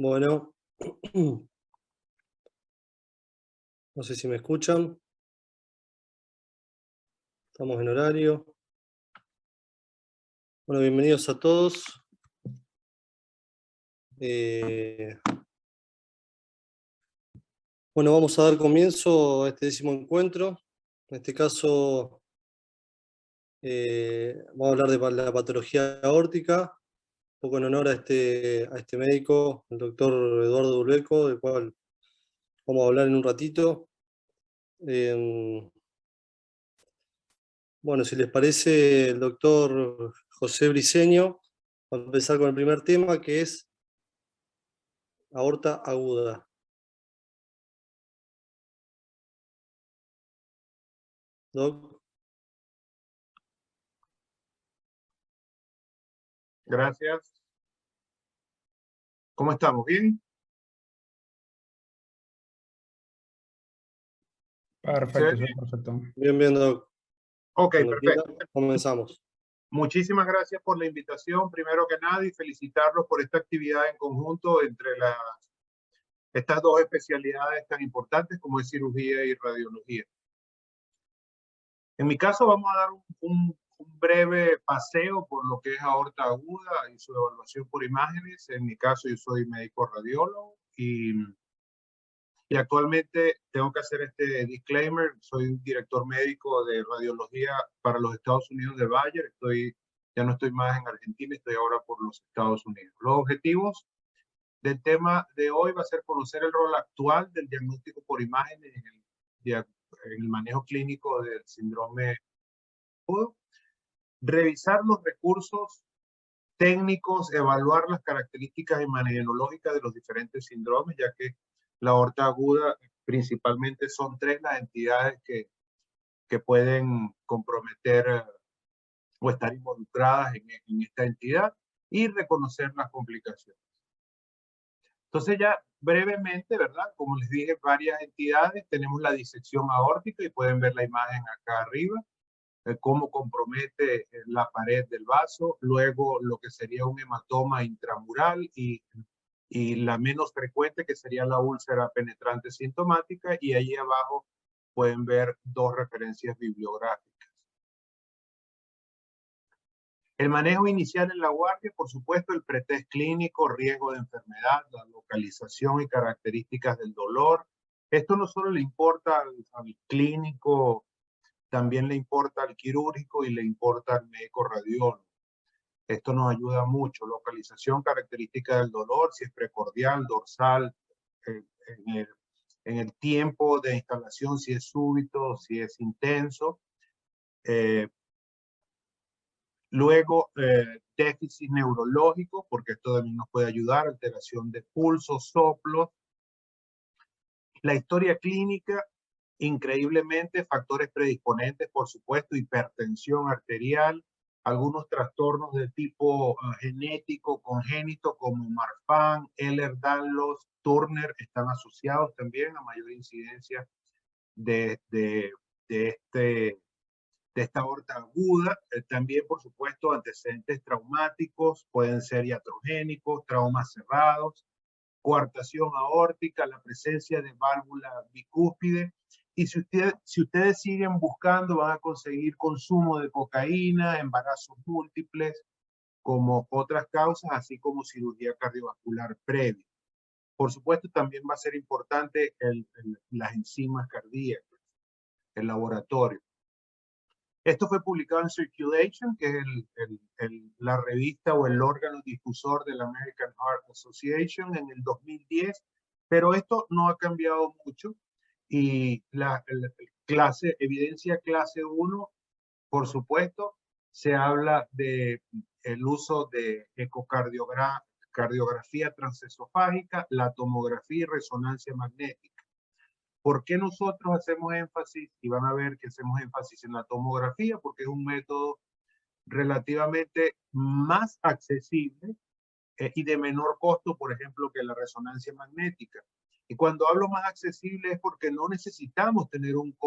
Bueno, no sé si me escuchan. Estamos en horario. Bueno, bienvenidos a todos. Eh, bueno, vamos a dar comienzo a este 10º encuentro. En este caso, vamos a hablar de la patología aórtica, un poco en honor a este médico, el doctor Eduardo Dulbeco, del cual vamos a hablar en un ratito. Bueno, si les parece, el doctor José Briceño va a empezar con el primer tema, que es aorta aguda. Doc. Gracias. ¿Cómo estamos? ¿Bien? Perfecto, ¿Sí? sí, perfecto. Bien, Doc. Ok, Cuando quiera, perfecto. comenzamos. Muchísimas gracias por la invitación, primero que nada, y felicitarlos por esta actividad en conjunto entre estas dos especialidades tan importantes como es cirugía y radiología. En mi caso vamos a dar un breve paseo por lo que es aorta aguda y su evaluación por imágenes. En mi caso yo soy médico radiólogo y actualmente tengo que hacer este disclaimer. Soy un director médico de radiología para los Estados Unidos de Bayer. Ya no estoy más en Argentina, estoy ahora por los Estados Unidos. Los objetivos del tema de hoy va a ser conocer el rol actual del diagnóstico por imágenes en el manejo clínico del síndrome agudo, revisar los recursos técnicos, evaluar las características imagenológicas de los diferentes síndromes, ya que la aorta aguda principalmente son tres las entidades que pueden comprometer o estar involucradas en esta entidad, y reconocer las complicaciones. Entonces ya brevemente, ¿verdad? Como les dije, varias entidades. Tenemos la disección aórtica y pueden ver la imagen acá arriba, cómo compromete la pared del vaso, luego lo que sería un hematoma intramural y la menos frecuente, que sería la úlcera penetrante sintomática, y allí abajo pueden ver dos referencias bibliográficas. El manejo inicial en la guardia, por supuesto, el pretest clínico, riesgo de enfermedad, la localización y características del dolor. Esto no solo le importa al clínico, también le importa al quirúrgico y le importa al médico radiólogo. Esto nos ayuda mucho. Localización, característica del dolor, si es precordial, dorsal, en el tiempo de instalación, si es súbito, si es intenso. Luego, déficit neurológico, porque esto también nos puede ayudar, alteración de pulso, soplos. La historia clínica, increíblemente, factores predisponentes, por supuesto, hipertensión arterial, algunos trastornos de tipo genético, congénito, como Marfan, Ehlers-Danlos, Turner, están asociados también a mayor incidencia de esta aorta aguda. También, por supuesto, antecedentes traumáticos, pueden ser iatrogénicos, traumas cerrados, coartación aórtica, la presencia de válvula bicúspide. Y si ustedes siguen buscando, van a conseguir consumo de cocaína, embarazos múltiples, como otras causas, así como cirugía cardiovascular previa. Por supuesto, también va a ser importante las enzimas cardíacas, el laboratorio. Esto fue publicado en Circulation, que es la revista o el órgano difusor de la American Heart Association, en el 2010, pero esto no ha cambiado mucho, y evidencia clase 1, por supuesto, se habla de el uso de cardiografía transesofágica, la tomografía y resonancia magnética. ¿Por qué nosotros hacemos énfasis? Y van a ver que hacemos énfasis en la tomografía, porque es un método relativamente más accesible y de menor costo, por ejemplo, que la resonancia magnética. Y cuando hablo más accesible es porque no necesitamos tener un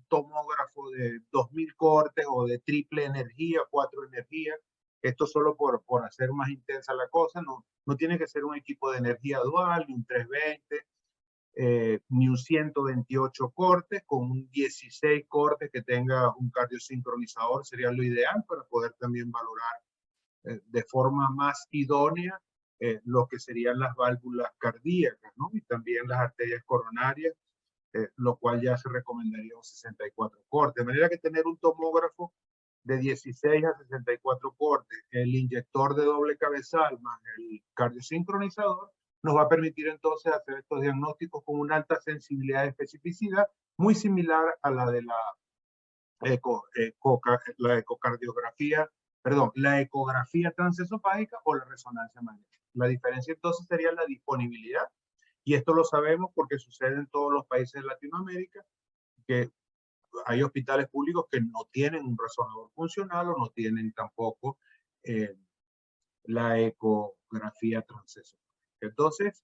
tomógrafo de 2000 cortes o de triple energía, 4 energías. Esto solo por hacer más intensa la cosa, no tiene que ser un equipo de energía dual, ni un 320, ni un 128 cortes, con un 16 cortes que tenga un cardiosincronizador sería lo ideal para poder también valorar de forma más idónea lo que serían las válvulas cardíacas, ¿no? Y también las arterias coronarias, lo cual ya se recomendaría un 64 cortes. De manera que tener un tomógrafo de 16 a 64 cortes, el inyector de doble cabezal más el cardiosincronizador, nos va a permitir entonces hacer estos diagnósticos con una alta sensibilidad y especificidad, muy similar a la de la ecocardiografía, perdón, la ecografía transesofágica o la resonancia magnética. La diferencia entonces sería la disponibilidad, y esto lo sabemos porque sucede en todos los países de Latinoamérica, que hay hospitales públicos que no tienen un resonador funcional o no tienen tampoco la ecografía transesofágica. Entonces,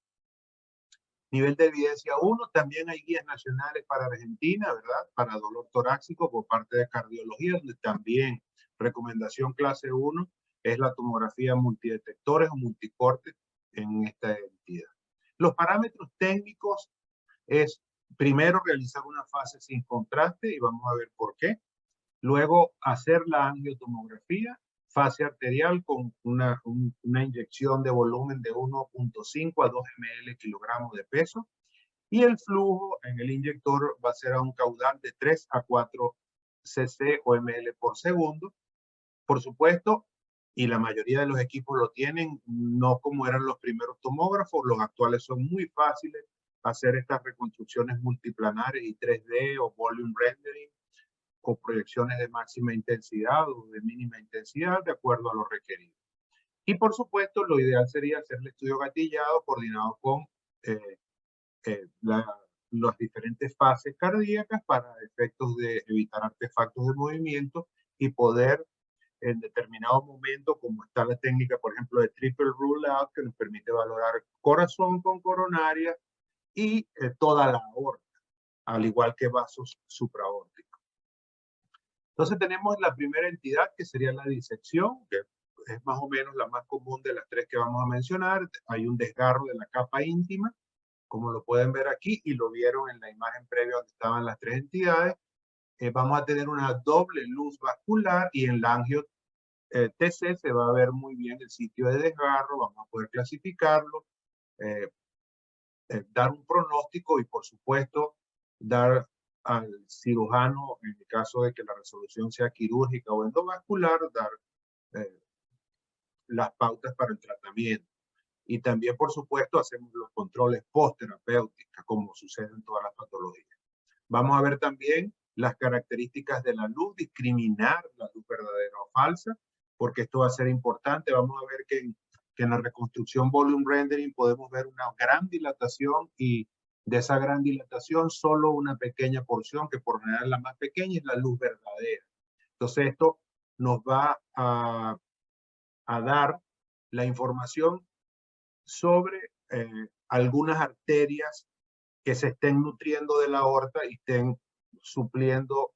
nivel de evidencia 1, también hay guías nacionales para Argentina, ¿verdad? Para dolor torácico por parte de cardiología, donde también recomendación clase 1 es la tomografía multidetectores o multicorte en esta entidad. Los parámetros técnicos es primero realizar una fase sin contraste y vamos a ver por qué. Luego hacer la angiotomografía, fase arterial con una inyección de volumen de 1.5 a 2 ml kilogramos de peso. Y el flujo en el inyector va a ser a un caudal de 3 a 4 cc o ml por segundo. Por supuesto, y la mayoría de los equipos lo tienen, no como eran los primeros tomógrafos, los actuales son muy fáciles hacer estas reconstrucciones multiplanares y 3D o volume rendering o proyecciones de máxima intensidad o de mínima intensidad de acuerdo a lo requerido. Y por supuesto, lo ideal sería hacer el estudio gatillado coordinado con las diferentes fases cardíacas para efectos de evitar artefactos de movimiento y poder en determinado momento, como está la técnica, por ejemplo, de triple rule out, que nos permite valorar corazón con coronaria y toda la aorta, al igual que vasos supraórticos. Entonces tenemos la primera entidad, que sería la disección, que es más o menos la más común de las tres que vamos a mencionar. Hay un desgarro de la capa íntima, como lo pueden ver aquí, y lo vieron en la imagen previa donde estaban las tres entidades. Vamos a tener una doble luz vascular y en la angio TC se va a ver muy bien el sitio de desgarro, vamos a poder clasificarlo, dar un pronóstico y por supuesto dar al cirujano, en el caso de que la resolución sea quirúrgica o endovascular, dar las pautas para el tratamiento. Y también, por supuesto, hacemos los controles post-terapéuticos, como sucede en todas las patologías. Vamos a ver también las características de la luz, discriminar la luz verdadera o falsa, porque esto va a ser importante. Vamos a ver que en la reconstrucción volume rendering podemos ver una gran dilatación y de esa gran dilatación solo una pequeña porción, que por general la más pequeña, es la luz verdadera. Entonces esto nos va a dar la información sobre algunas arterias que se estén nutriendo de la aorta y estén supliendo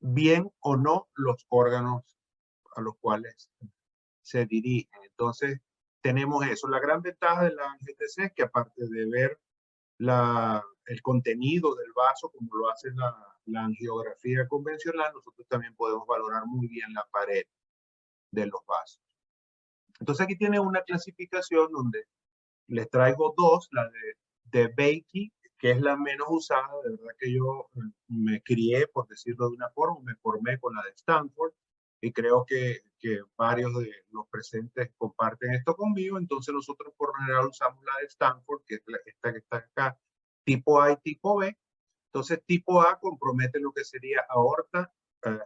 bien o no los órganos a los cuales se dirigen. Entonces, tenemos eso. La gran ventaja de la ANGTC es que aparte de ver el contenido del vaso, como lo hace la angiografía convencional, nosotros también podemos valorar muy bien la pared de los vasos. Entonces, aquí tiene una clasificación donde les traigo dos, la de Beatty, que es la menos usada. De verdad que yo me crié, por decirlo de una forma, me formé con la de Stanford y creo que varios de los presentes comparten esto conmigo. Entonces nosotros por general usamos la de Stanford, que es esta que está acá, tipo A y tipo B. Entonces tipo A compromete lo que sería aorta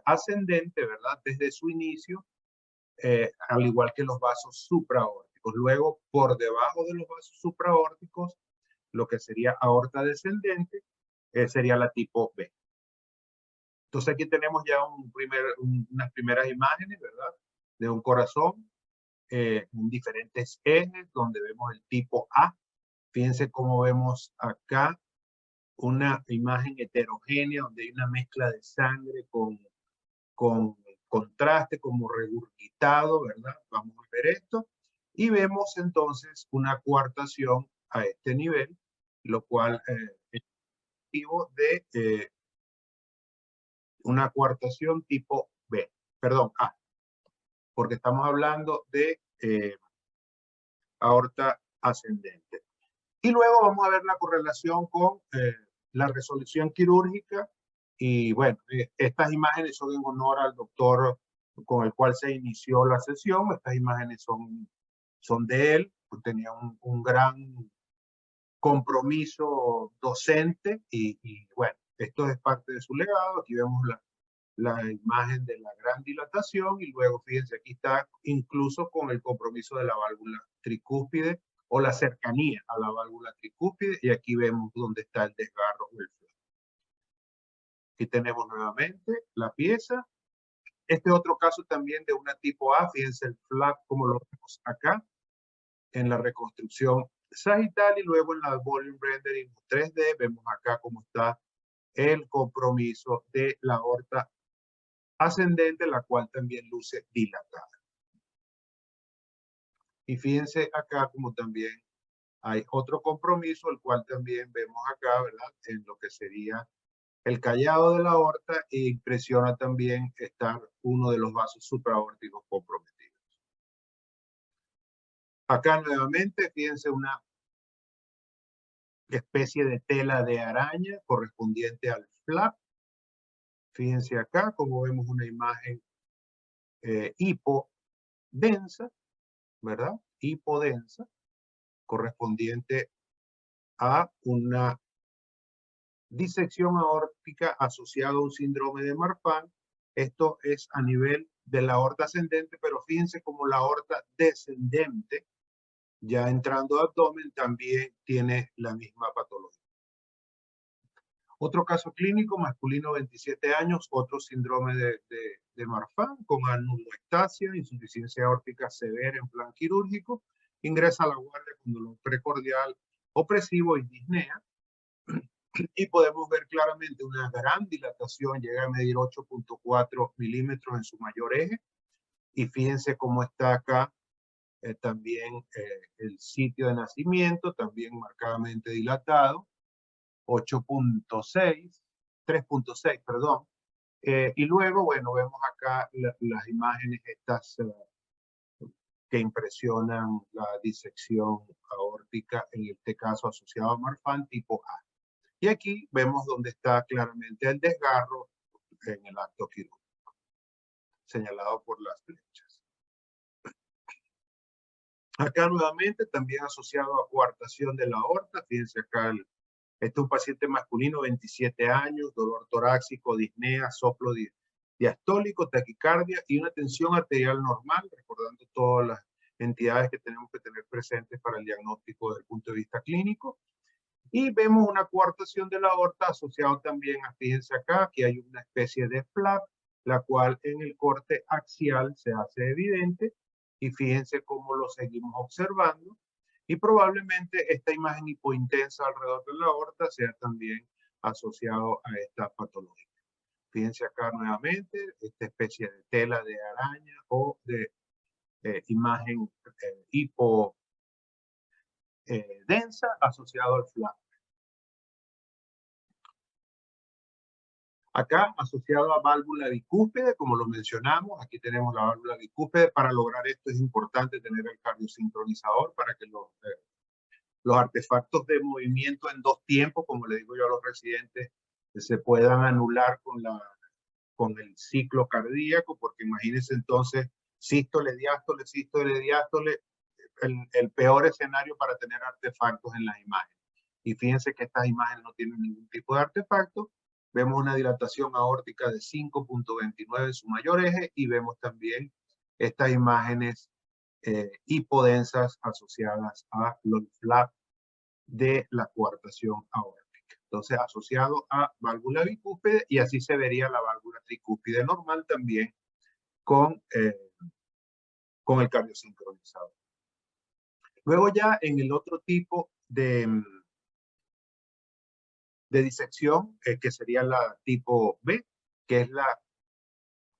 ascendente, ¿verdad? Desde su inicio, al igual que los vasos supraórticos. Luego, por debajo de los vasos supraórticos, lo que sería aorta descendente, sería la tipo B. Entonces aquí tenemos ya unas primeras imágenes, ¿verdad? De un corazón en diferentes ejes, donde vemos el tipo A. Fíjense cómo vemos acá una imagen heterogénea, donde hay una mezcla de sangre con contraste, como regurgitado, ¿verdad? Vamos a ver esto. Y vemos entonces una coartación a este nivel, lo cual es motivo de una coartación tipo B, perdón, A, porque estamos hablando de aorta ascendente. Y luego vamos a ver la correlación con la resolución quirúrgica. Y bueno, estas imágenes son en honor al doctor con el cual se inició la sesión. Estas imágenes son de él, pues tenía un gran compromiso docente y bueno, esto es parte de su legado. Aquí vemos la imagen de la gran dilatación y luego fíjense, aquí está incluso con el compromiso de la válvula tricúspide o la cercanía a la válvula tricúspide, y aquí vemos dónde está el desgarro o el flap. Aquí tenemos nuevamente la pieza. Este otro caso también de una tipo A, fíjense el flap como lo vemos acá en la reconstrucción sagital, y luego en la volume rendering 3D vemos acá cómo está el compromiso de la aorta ascendente, la cual también luce dilatada. Y fíjense acá como también hay otro compromiso, el cual también vemos acá, ¿verdad? En lo que sería el callado de la aorta, e impresiona también estar uno de los vasos supraórticos comprometidos. Acá nuevamente, fíjense una especie de tela de araña correspondiente al flap. Fíjense acá como vemos una imagen hipodensa, ¿verdad? Hipodensa, correspondiente a una disección aórtica asociada a un síndrome de Marfan. Esto es a nivel de la aorta ascendente, pero fíjense como la aorta descendente, ya entrando a abdomen, también tiene la misma patología. Otro caso clínico, masculino, 27 años, otro síndrome de Marfan con anuloectasia, insuficiencia aórtica severa en plan quirúrgico, ingresa a la guardia con dolor precordial opresivo y disnea. Y podemos ver claramente una gran dilatación, llega a medir 8.4 milímetros en su mayor eje. Y fíjense cómo está acá también el sitio de nacimiento, también marcadamente dilatado, 8.6, 3.6, perdón. Y luego, bueno, vemos acá las imágenes estas que impresionan la disección aórtica, en este caso asociado a Marfan tipo A. Y aquí vemos donde está claramente el desgarro en el acto quirúrgico, señalado por las flechas. Acá nuevamente también asociado a coartación de la aorta. Fíjense acá, este es un paciente masculino, 27 años, dolor torácico, disnea, soplo diastólico, taquicardia y una tensión arterial normal, recordando todas las entidades que tenemos que tener presentes para el diagnóstico desde el punto de vista clínico. Y vemos una coartación de la aorta asociado también a, fíjense acá, que hay una especie de flap, la cual en el corte axial se hace evidente, y fíjense cómo lo seguimos observando, y probablemente esta imagen hipointensa alrededor de la aorta sea también asociado a esta patología. Fíjense acá nuevamente esta especie de tela de araña o de imagen hipodensa asociado al flap. Acá, asociado a válvula bicúspide, como lo mencionamos, aquí tenemos la válvula bicúspide. Para lograr esto es importante tener el cardiosincronizador para que los artefactos de movimiento en dos tiempos, como le digo yo a los residentes, se puedan anular con el ciclo cardíaco, porque imagínense entonces sístole, diástole, sístole, diástole, el peor escenario para tener artefactos en las imágenes. Y fíjense que estas imágenes no tienen ningún tipo de artefacto. Vemos una dilatación aórtica de 5.29 en su mayor eje, y vemos también estas imágenes hipodensas asociadas a los flaps de la coartación aórtica. Entonces, asociado a válvula bicúspide, y así se vería la válvula tricúspide normal también con el cardiosincronizador. Luego ya en el otro tipo de disección, que sería la tipo B, que es la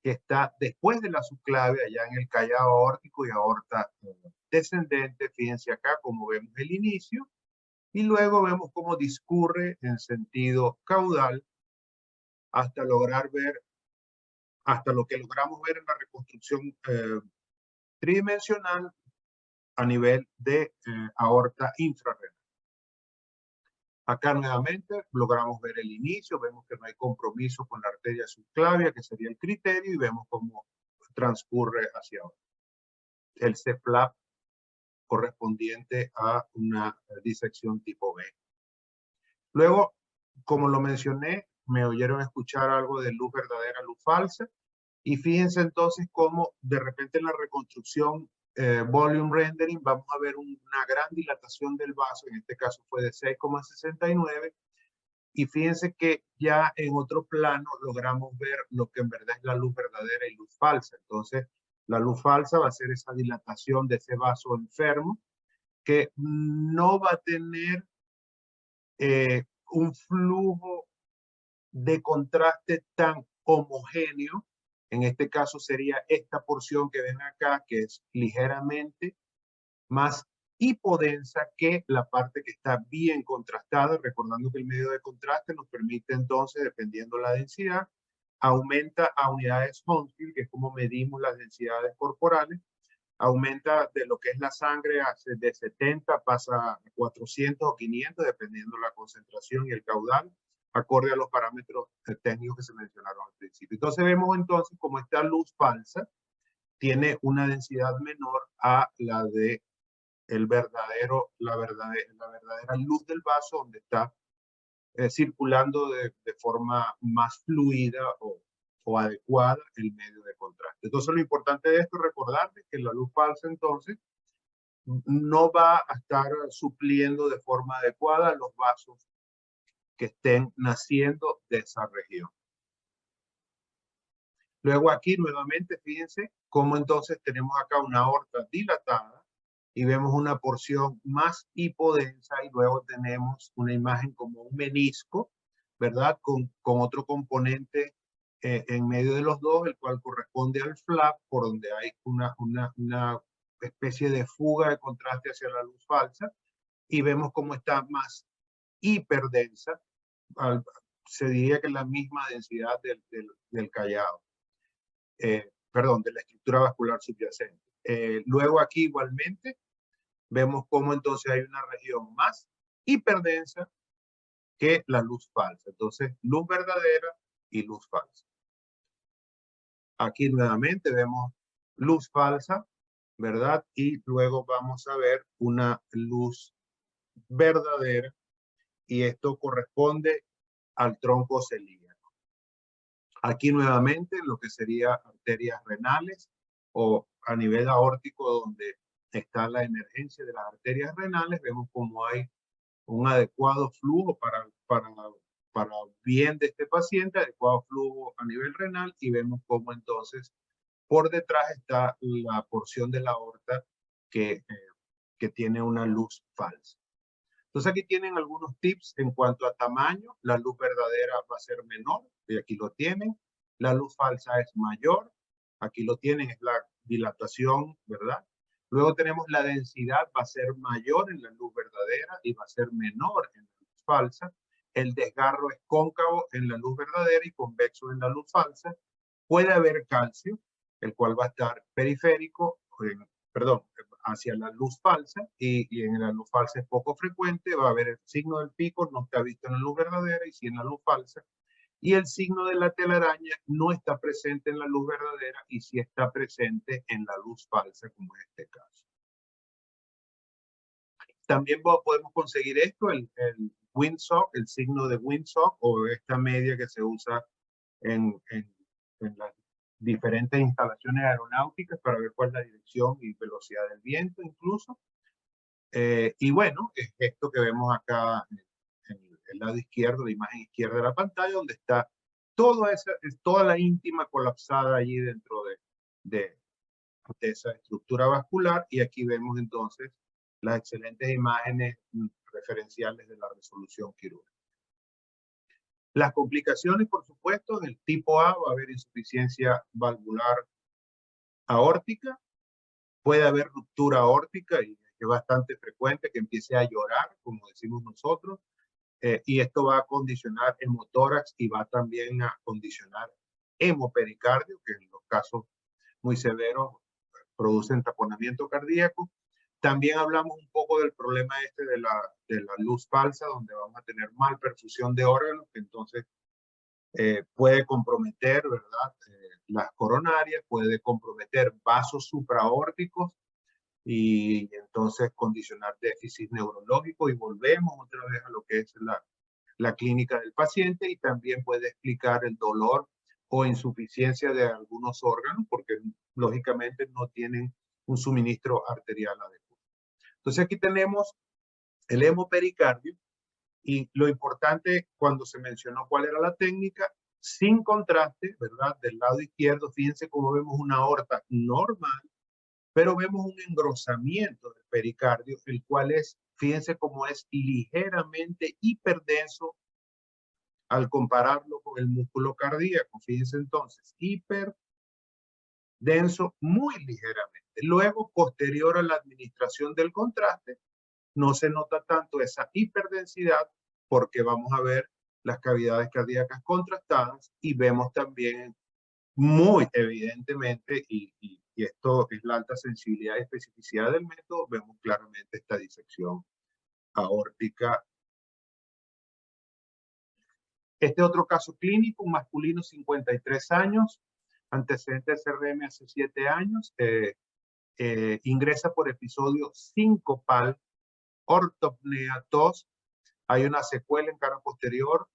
que está después de la subclavia, allá en el callado aórtico y aorta descendente. Fíjense acá como vemos el inicio y luego vemos cómo discurre en sentido caudal hasta lograr ver, hasta lo que logramos ver en la reconstrucción tridimensional a nivel de aorta infrarrenal. Acá nuevamente logramos ver el inicio, vemos que no hay compromiso con la arteria subclavia, que sería el criterio, y vemos cómo transcurre hacia abajo. El C-flap correspondiente a una disección tipo B. Luego, como lo mencioné, me oyeron escuchar algo de luz verdadera, luz falsa, y fíjense entonces cómo de repente en la reconstrucción volume rendering vamos a ver una gran dilatación del vaso, en este caso fue de 6,69, y fíjense que ya en otro plano logramos ver lo que en verdad es la luz verdadera y luz falsa. Entonces, la luz falsa va a ser esa dilatación de ese vaso enfermo que no va a tener un flujo de contraste tan homogéneo. En este caso sería esta porción que ven acá, que es ligeramente más hipodensa que la parte que está bien contrastada, recordando que el medio de contraste nos permite entonces, dependiendo la densidad, aumenta a unidades Hounsfield, que es como medimos las densidades corporales, aumenta de lo que es la sangre de 70, pasa a 400 o 500, dependiendo la concentración y el caudal, acorde a los parámetros técnicos que se mencionaron al principio. Entonces vemos entonces como esta luz falsa tiene una densidad menor a la de la verdadera luz del vaso, donde está circulando de forma más fluida o adecuada el medio de contraste. Entonces lo importante de esto es recordarles que la luz falsa entonces no va a estar supliendo de forma adecuada los vasos que estén naciendo de esa región. Luego aquí nuevamente fíjense cómo entonces tenemos acá una aorta dilatada y vemos una porción más hipodensa y luego tenemos una imagen como un menisco, ¿verdad? Con otro componente en medio de los dos, el cual corresponde al flap, por donde hay una especie de fuga de contraste hacia la luz falsa, y vemos cómo está más hiperdensa, se diría que es la misma densidad del callado. Perdón, de la estructura vascular subyacente. Luego aquí igualmente vemos cómo entonces hay una región más hiperdensa que la luz falsa. Entonces, luz verdadera y luz falsa. Aquí nuevamente vemos luz falsa, ¿verdad? Y luego vamos a ver una luz verdadera y esto corresponde al tronco celíaco. Aquí nuevamente lo que sería arterias renales o a nivel aórtico donde está la emergencia de las arterias renales, vemos como hay un adecuado flujo para bien de este paciente, adecuado flujo a nivel renal, y vemos como entonces por detrás está la porción de la aorta que tiene una luz falsa. Entonces aquí tienen algunos tips en cuanto a tamaño. La luz verdadera va a ser menor, y aquí lo tienen. La luz falsa es mayor, aquí lo tienen, es la dilatación, ¿verdad? Luego tenemos la densidad, va a ser mayor en la luz verdadera y va a ser menor en la luz falsa. El desgarro es cóncavo en la luz verdadera y convexo en la luz falsa. Puede haber calcio, el cual va a estar periférico, perdón, hacia la luz falsa, y en la luz falsa es poco frecuente, va a haber el signo del pico, no está visto en la luz verdadera y sí en la luz falsa, y el signo de la telaraña no está presente en la luz verdadera y sí está presente en la luz falsa, como en este caso. También podemos conseguir esto, el windsock, el signo de windsock, o esta media que se usa en las diferentes instalaciones aeronáuticas para ver cuál es la dirección y velocidad del viento incluso. Y bueno, es esto que vemos acá en el lado izquierdo, la imagen izquierda de la pantalla, donde está toda la íntima colapsada allí dentro de esa estructura vascular, y aquí vemos entonces las excelentes imágenes referenciales de la resolución quirúrgica. Las complicaciones, por supuesto, en el tipo A va a haber insuficiencia valvular aórtica, puede haber ruptura aórtica, y es bastante frecuente que empiece a llorar, como decimos nosotros, y esto va a condicionar hemotórax y va también a condicionar hemopericardio, que en los casos muy severos producen taponamiento cardíaco. También hablamos un poco del problema este de la luz falsa, donde vamos a tener mal perfusión de órganos, que entonces puede comprometer, ¿verdad? Las coronarias, puede comprometer vasos supraórticos y entonces condicionar déficit neurológico, y volvemos otra vez a lo que es la clínica del paciente, y también puede explicar el dolor o insuficiencia de algunos órganos porque lógicamente no tienen un suministro arterial adecuado. Entonces aquí tenemos el hemopericardio, y lo importante cuando se mencionó cuál era la técnica, sin contraste, ¿verdad? Del lado izquierdo, fíjense cómo vemos una aorta normal, pero vemos un engrosamiento del pericardio, el cual es, fíjense cómo es ligeramente hiperdenso al compararlo con el músculo cardíaco. Fíjense entonces, hiperdenso muy ligeramente. Luego, posterior a la administración del contraste, no se nota tanto esa hiperdensidad porque vamos a ver las cavidades cardíacas contrastadas, y vemos también muy evidentemente, y esto es la alta sensibilidad y especificidad del método, vemos claramente esta disección aórtica. Este otro caso clínico, un masculino 53 años, antecedente de CRM hace 7 años, ingresa por episodio sincopal, ortopnea, tos, hay una secuela en cara posterior,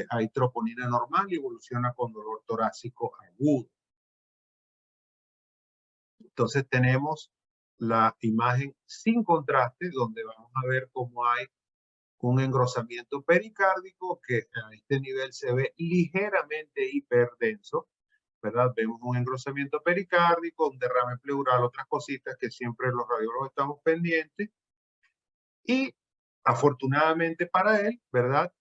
hay troponina normal y evoluciona con dolor torácico agudo. Entonces tenemos la imagen sin contraste, donde vamos a ver cómo hay un engrosamiento pericárdico que a este nivel se ve ligeramente hiperdenso, ¿verdad? Vemos un engrosamiento pericárdico, un derrame pleural, otras cositas que siempre los radiólogos estamos pendientes. Y afortunadamente para él, ¿verdad?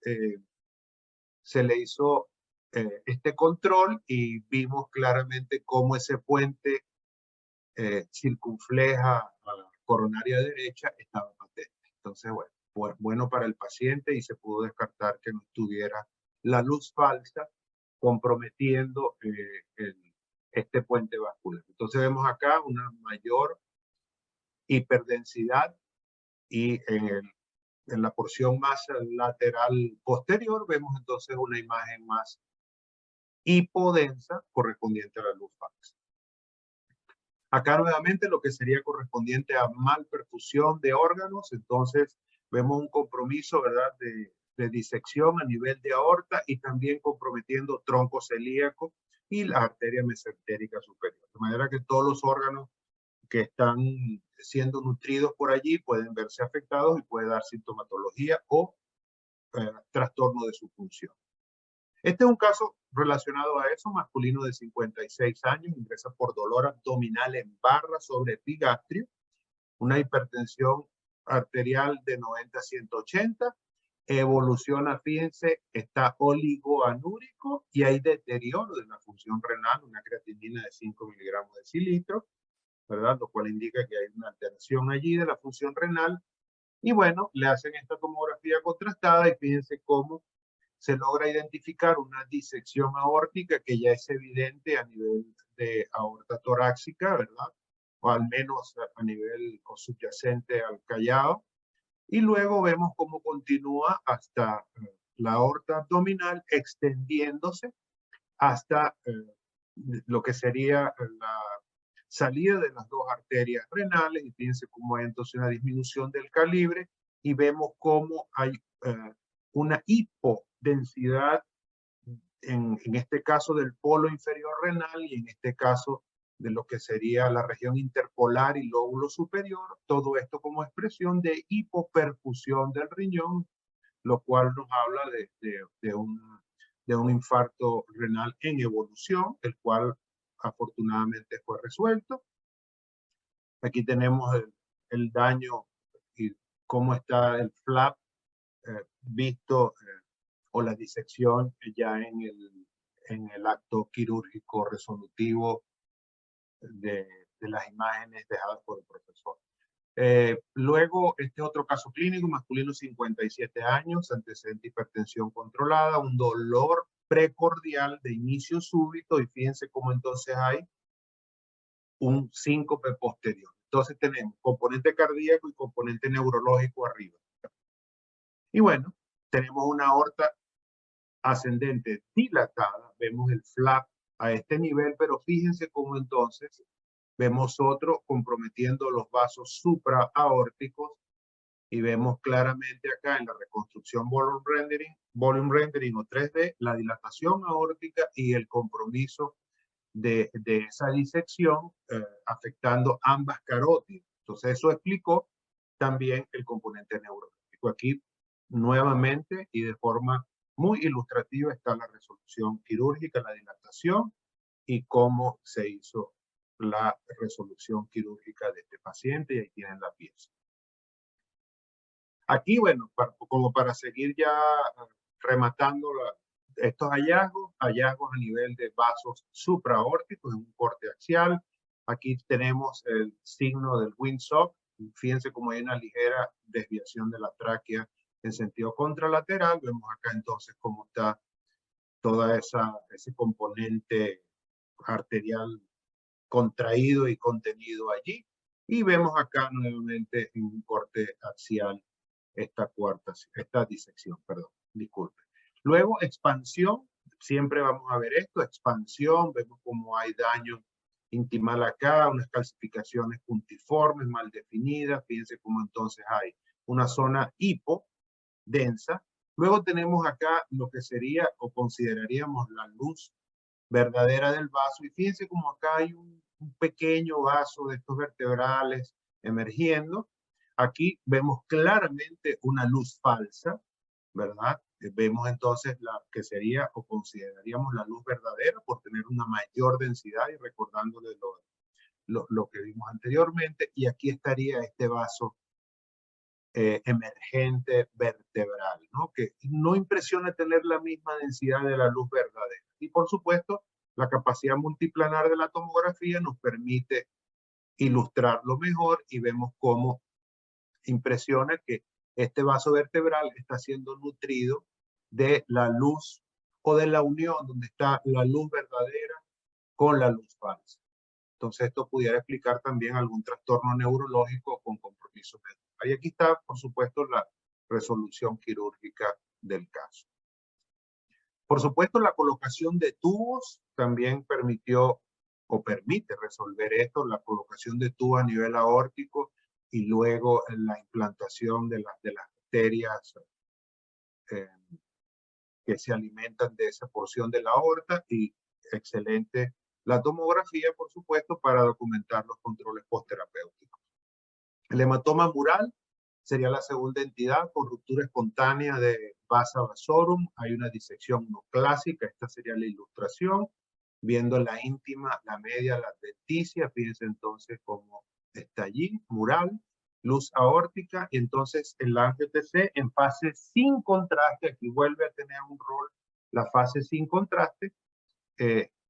Se le hizo este control y vimos claramente cómo ese puente circunfleja a la coronaria derecha estaba patente. Entonces, bueno, bueno para el paciente, y se pudo descartar que no tuviera la luz falsa comprometiendo este puente vascular. Entonces vemos acá una mayor hiperdensidad, y en la porción más lateral posterior vemos entonces una imagen más hipodensa correspondiente a la luz falsa. Acá nuevamente lo que sería correspondiente a malperfusión de órganos, entonces vemos un compromiso, ¿verdad?, de disección a nivel de aorta, y también comprometiendo tronco celíaco y la arteria mesentérica superior. De manera que todos los órganos que están siendo nutridos por allí pueden verse afectados y puede dar sintomatología o trastorno de su función. Este es un caso relacionado a eso, masculino de 56 años, ingresa por dolor abdominal en barra sobre epigastrio, una hipertensión arterial de 90 a 180, evoluciona, fíjense, está oligoanúrico y hay deterioro de la función renal, una creatinina de 5 miligramos de cilitro, ¿verdad? Lo cual indica que hay una alteración allí de la función renal. Y bueno, le hacen esta tomografía contrastada y fíjense cómo se logra identificar una disección aórtica que ya es evidente a nivel de aorta torácica, ¿verdad? O al menos a nivel subyacente al callado. Y luego vemos cómo continúa hasta la aorta abdominal, extendiéndose hasta lo que sería la salida de las dos arterias renales, y fíjense cómo hay entonces una disminución del calibre, y vemos cómo hay una hipodensidad en este caso del polo inferior renal, y en este caso de lo que sería la región interpolar y lóbulo superior, todo esto como expresión de hipoperfusión del riñón, lo cual nos habla de un infarto renal en evolución, el cual afortunadamente fue resuelto. Aquí tenemos el daño y cómo está el flap visto o la disección ya en el acto quirúrgico resolutivo de las imágenes dejadas por el profesor. Luego, este otro caso clínico, masculino 57 años, antecedente de hipertensión controlada, un dolor precordial de inicio súbito, y fíjense cómo entonces hay un síncope posterior. Entonces tenemos componente cardíaco y componente neurológico arriba. Y bueno, tenemos una aorta ascendente dilatada, vemos el flap a este nivel, pero fíjense cómo entonces vemos otro comprometiendo los vasos supraaórticos, y vemos claramente acá en la reconstrucción volume rendering o 3D, la dilatación aórtica y el compromiso de esa disección afectando ambas carótidas. Entonces eso explicó también el componente neurológico. Aquí nuevamente y de forma muy ilustrativa está la resolución quirúrgica, la dilatación y cómo se hizo la resolución quirúrgica de este paciente, y ahí tienen la pieza. Aquí, bueno, como para seguir ya rematando estos hallazgos a nivel de vasos supraaórticos en un corte axial. Aquí tenemos el signo del windsock. Fíjense cómo hay una ligera desviación de la tráquea en sentido contralateral. Vemos acá entonces cómo está toda ese componente arterial contraído y contenido allí. Y vemos acá nuevamente en un corte axial esta disección, perdón, disculpe. Luego, expansión, siempre vamos a ver esto, expansión, vemos cómo hay daño intimal acá, unas calcificaciones puntiformes, mal definidas, fíjense cómo entonces hay una zona hipodensa. Luego tenemos acá lo que sería o consideraríamos la luz verdadera del vaso, y fíjense cómo acá hay un pequeño vaso de estos vertebrales emergiendo. Aquí vemos claramente una luz falsa, ¿verdad? Vemos entonces la que sería o consideraríamos la luz verdadera por tener una mayor densidad y recordándole lo que vimos anteriormente. Y aquí estaría este vaso emergente vertebral, ¿no? Que no impresiona tener la misma densidad de la luz verdadera. Y por supuesto, la capacidad multiplanar de la tomografía nos permite ilustrarlo mejor, y vemos cómo impresiona que este vaso vertebral está siendo nutrido de la luz o de la unión donde está la luz verdadera con la luz falsa. Entonces esto pudiera explicar también algún trastorno neurológico con compromiso médico. Y aquí está, por supuesto, la resolución quirúrgica del caso. Por supuesto, la colocación de tubos también permitió o permite resolver esto, la colocación de tubos a nivel aórtico y luego la implantación de las arterias que se alimentan de esa porción de la aorta, y excelente la tomografía, por supuesto, para documentar los controles postterapéuticos. El hematoma mural sería la segunda entidad con ruptura espontánea de vasa vasorum. Hay una disección no clásica, esta sería la ilustración, viendo la íntima, la media, la adventicia. Fíjense entonces cómo está allí, mural, luz aórtica, y entonces el angio-TC en fase sin contraste. Aquí vuelve a tener un rol la fase sin contraste.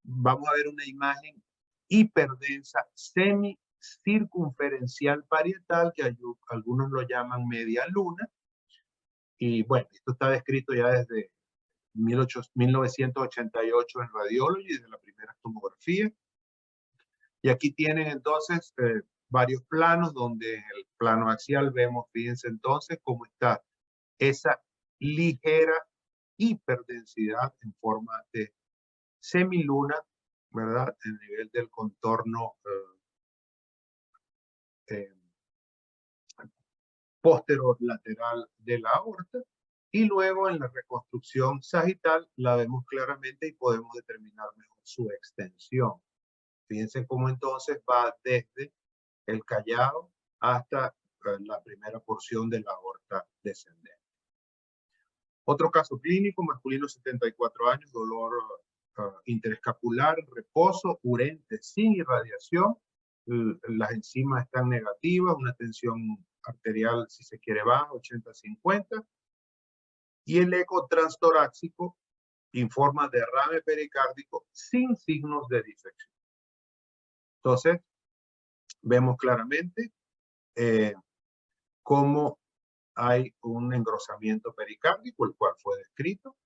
Vamos a ver una imagen hiperdensa, semicircunferencial parietal, que algunos lo llaman media luna. Y bueno, esto está descrito ya desde 1988 en Radiology, desde la primera tomografía. Y aquí tienen entonces varios planos, donde en el plano axial vemos, fíjense entonces cómo está esa ligera hiperdensidad en forma de semiluna, ¿verdad? En nivel del contorno posterolateral de la aorta, y luego en la reconstrucción sagital la vemos claramente y podemos determinar mejor su extensión. Fíjense cómo entonces va desde el callado hasta la primera porción de la aorta descendente. Otro caso clínico, masculino 74 años, dolor interescapular, reposo, urente sin irradiación, las enzimas están negativas, una tensión arterial, si se quiere, baja, 80-50. Y el eco transtorácico informa derrame pericárdico sin signos de disección. Entonces, vemos claramente cómo hay un engrosamiento pericárdico, el cual fue descrito,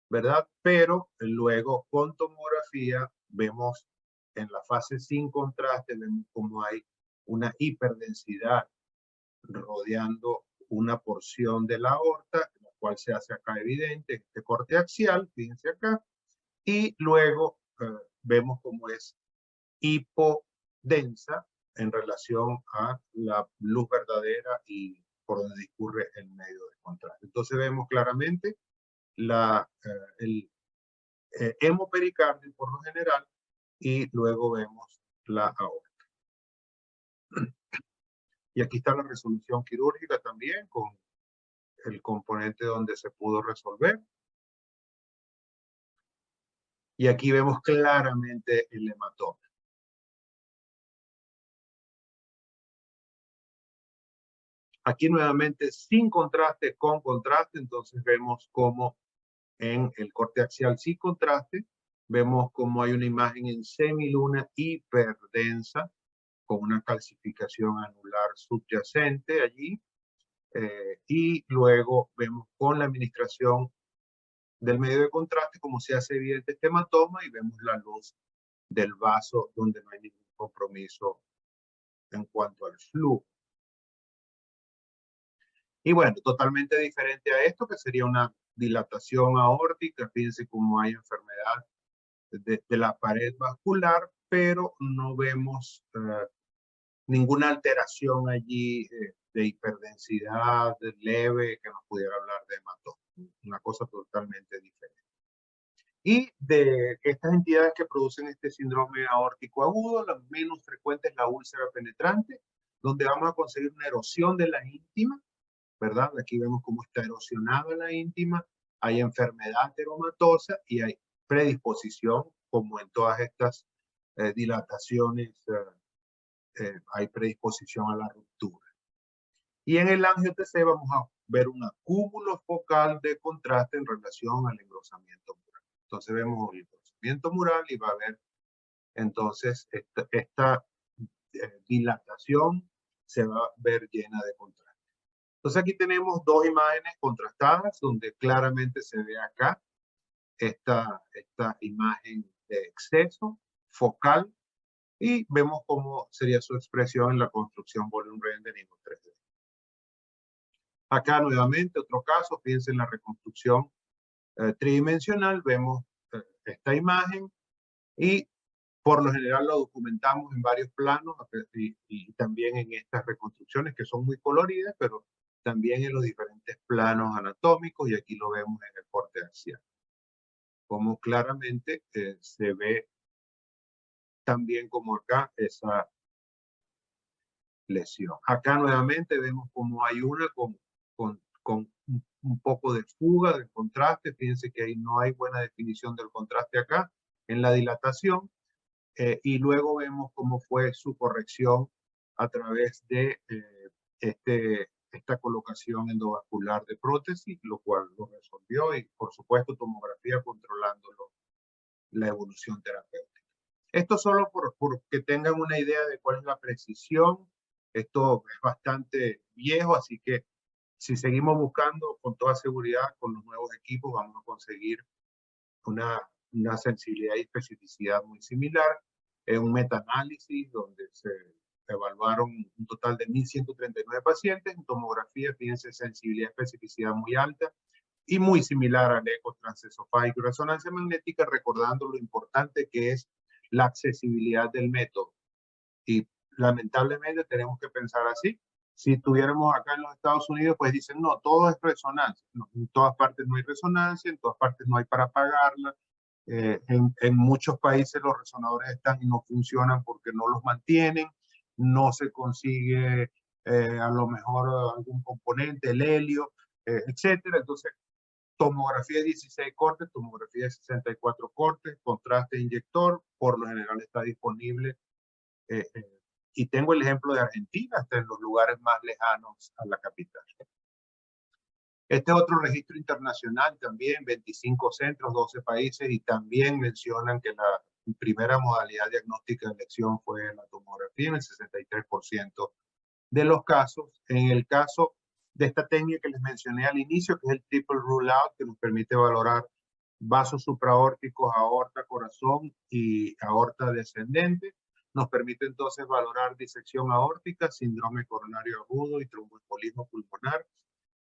¿verdad? Pero luego con tomografía vemos en la fase sin contraste, vemos cómo hay una hiperdensidad rodeando una porción de la aorta, la cual se hace acá evidente, este corte axial, fíjense acá, y luego vemos cómo es hipodensa en relación a la luz verdadera y por donde discurre el medio de contraste. Entonces vemos claramente el hemopericardio por lo general y luego vemos la aorta. Y aquí está la resolución quirúrgica también con el componente donde se pudo resolver. Y aquí vemos claramente el hematoma. Aquí nuevamente sin contraste, con contraste, entonces vemos cómo en el corte axial sin contraste, vemos cómo hay una imagen en semiluna hiperdensa con una calcificación anular subyacente allí. Y luego vemos con la administración del medio de contraste como se hace evidente este hematoma y vemos la luz del vaso donde no hay ningún compromiso en cuanto al flujo. Y bueno, totalmente diferente a esto, que sería una dilatación aórtica. Fíjense cómo hay enfermedad de la pared vascular, pero no vemos ninguna alteración allí de hiperdensidad leve que nos pudiera hablar de hematoma. Una cosa totalmente diferente. Y de estas entidades que producen este síndrome aórtico agudo, la menos frecuente es la úlcera penetrante, donde vamos a conseguir una erosión de la íntima, ¿verdad? Aquí vemos cómo está erosionada la íntima, hay enfermedad eromatosa y hay predisposición, como en todas estas dilataciones, hay predisposición a la ruptura. Y en el angio-TC vamos a ver un acúmulo focal de contraste en relación al engrosamiento mural. Entonces vemos el engrosamiento mural y va a haber entonces esta dilatación se va a ver llena de contraste. Entonces aquí tenemos dos imágenes contrastadas donde claramente se ve acá esta imagen de exceso focal y vemos cómo sería su expresión en la construcción volume rendering 3D. Acá nuevamente otro caso, fíjense en la reconstrucción tridimensional, vemos esta imagen y por lo general lo documentamos en varios planos y también en estas reconstrucciones que son muy coloridas, pero también en los diferentes planos anatómicos y aquí lo vemos en el corte axial. Como claramente se ve también como acá esa lesión. Acá nuevamente vemos como hay una con un poco de fuga del contraste. Fíjense que ahí no hay buena definición del contraste acá en la dilatación. Y luego vemos cómo fue su corrección a través de esta colocación endovascular de prótesis, lo cual lo resolvió y por supuesto tomografía controlando la evolución terapéutica. Esto solo por que tengan una idea de cuál es la precisión. Esto es bastante viejo, así que si seguimos buscando con toda seguridad con los nuevos equipos vamos a conseguir una sensibilidad y especificidad muy similar. Es un metaanálisis donde se evaluaron un total de 1.139 pacientes en tomografía, fíjense, sensibilidad y especificidad muy alta y muy similar al eco transesofágico y resonancia magnética, recordando lo importante que es la accesibilidad del método. Y lamentablemente tenemos que pensar así. Si estuviéramos acá en los Estados Unidos, pues dicen, no, todo es resonancia. No, en todas partes no hay resonancia, en todas partes no hay para pagarla. En muchos países los resonadores están y no funcionan porque no los mantienen, no se consigue a lo mejor algún componente, el helio, etcétera. Entonces, tomografía de 16 cortes, tomografía de 64 cortes, contraste inyector, por lo general está disponible. Y tengo el ejemplo de Argentina, hasta en los lugares más lejanos a la capital. Este es otro registro internacional también, 25 centros, 12 países, y también mencionan que la primera modalidad diagnóstica de elección fue la tomografía en el 63% de los casos. En el caso de esta técnica que les mencioné al inicio, que es el triple rule out, que nos permite valorar vasos supraórticos, aorta, corazón y aorta descendente, nos permite entonces valorar disección aórtica, síndrome coronario agudo y tromboembolismo pulmonar.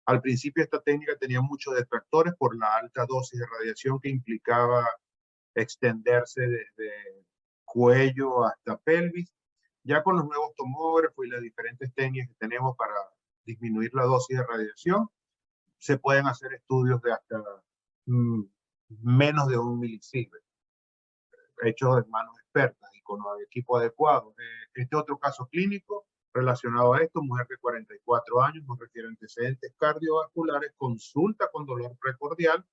Al principio esta técnica tenía muchos detractores por la alta dosis de radiación que implicaba extenderse desde cuello hasta pelvis. Ya con los nuevos tomógrafos y las diferentes técnicas que tenemos para disminuir la dosis de radiación, se pueden hacer estudios de hasta menos de 1 milisievert, hechos de manos expertas y con el equipo adecuado. Este otro caso clínico relacionado a esto, mujer de 44 años, nos refiere a antecedentes cardiovasculares, consulta con dolor precordial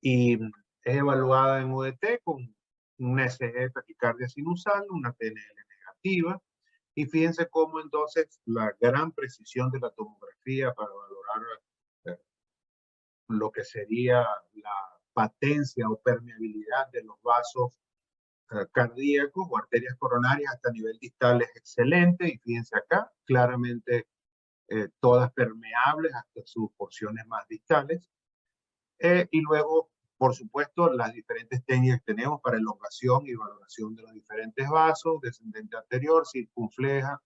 y es evaluada en UDT con un ECG, taquicardia sinusal, una TNL negativa. Y fíjense cómo entonces la gran precisión de la tomografía para valorar lo que sería la patencia o permeabilidad de los vasos cardíacos o arterias coronarias hasta nivel distal es excelente. Y fíjense acá, claramente todas permeables hasta sus porciones más distales. Y luego, por supuesto, las diferentes técnicas que tenemos para elongación y valoración de los diferentes vasos, descendente anterior, circunfleja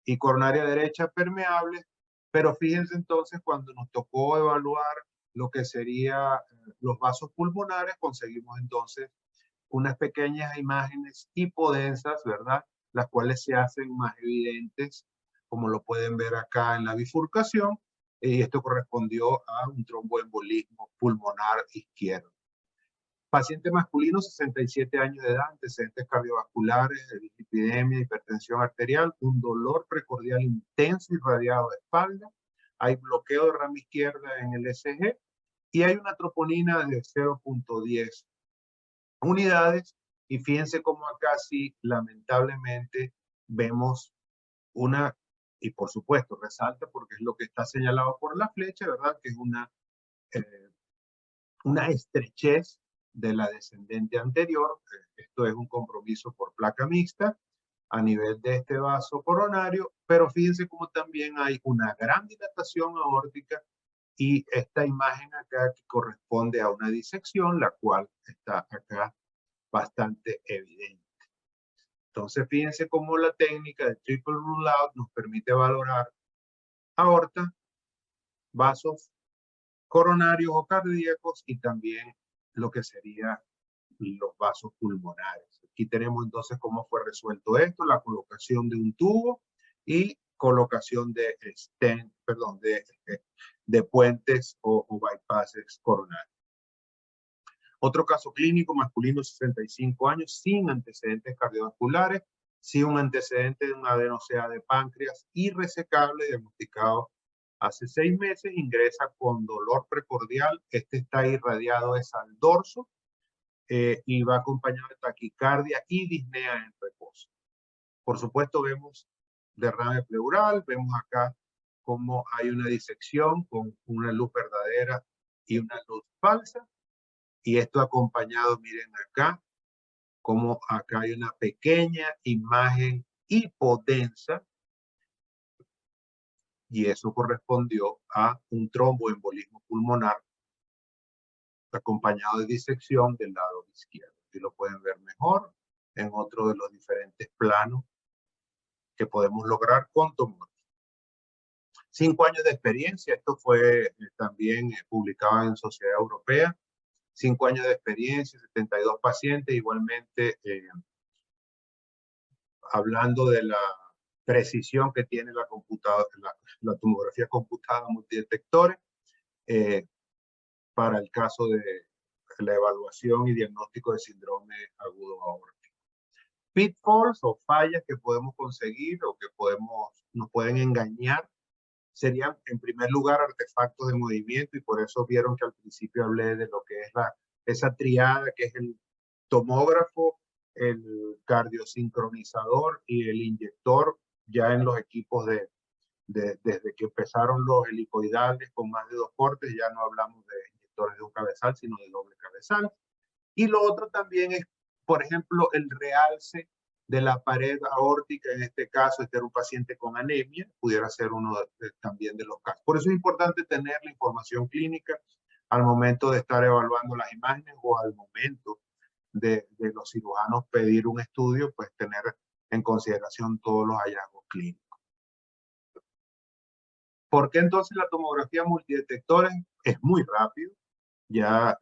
y coronaria derecha permeable. Pero fíjense entonces, cuando nos tocó evaluar lo que serían los vasos pulmonares, conseguimos entonces unas pequeñas imágenes hipodensas, ¿verdad? Las cuales se hacen más evidentes, como lo pueden ver acá en la bifurcación, y esto correspondió a un tromboembolismo pulmonar izquierdo. Paciente masculino, 67 años de edad, antecedentes cardiovasculares, dislipidemia, hipertensión arterial, un dolor precordial intenso y radiado de espalda, hay bloqueo de rama izquierda en el ECG y hay una troponina de 0.10 unidades. Y fíjense cómo acá sí, lamentablemente, vemos una, y por supuesto resalta porque es lo que está señalado por la flecha, ¿verdad? Que es una estrechez de la descendente anterior. Esto es un compromiso por placa mixta a nivel de este vaso coronario, pero fíjense cómo también hay una gran dilatación aórtica y esta imagen acá que corresponde a una disección, la cual está acá bastante evidente. Entonces fíjense cómo la técnica de triple rule out nos permite valorar aorta, vasos coronarios o cardíacos y también lo que serían los vasos pulmonares. Aquí tenemos entonces cómo fue resuelto esto, la colocación de un tubo y colocación de stent, perdón, de puentes o bypasses coronarios. Otro caso clínico, masculino, 65 años, sin antecedentes cardiovasculares, sin un antecedente de una adenosea de páncreas irresecable, diagnosticado hace 6 meses, ingresa con dolor precordial, este está irradiado es al dorso y va acompañado de taquicardia y disnea en reposo. Por supuesto vemos derrame pleural, vemos acá cómo hay una disección con una luz verdadera y una luz falsa. Y esto acompañado, miren acá, como acá hay una pequeña imagen hipodensa y eso correspondió a un tromboembolismo pulmonar acompañado de disección del lado izquierdo. Y lo pueden ver mejor en otro de los diferentes planos que podemos lograr con tomografía. 5 años de experiencia, esto fue también publicado en Sociedad Europea. 5 años de experiencia, 72 pacientes, igualmente hablando de la precisión que tiene la computadora, la tomografía computada multidetectores para el caso de la evaluación y diagnóstico de síndrome agudo aórtico. Pitfalls o fallas que podemos conseguir o que nos pueden engañar serían, en primer lugar, artefactos de movimiento, y por eso vieron que al principio hablé de lo que es esa triada que es el tomógrafo, el cardiosincronizador y el inyector ya en los equipos de desde que empezaron los helicoidales con más de 2 cortes, ya no hablamos de inyectores de un cabezal, sino de doble cabezal. Y lo otro también es, por ejemplo, el realce de la pared aórtica, en este caso, este era un paciente con anemia, pudiera ser uno también de los casos. Por eso es importante tener la información clínica al momento de estar evaluando las imágenes o al momento de los cirujanos pedir un estudio, pues tener en consideración todos los hallazgos clínicos. ¿Por qué entonces la tomografía multidetectores es muy rápido? Ya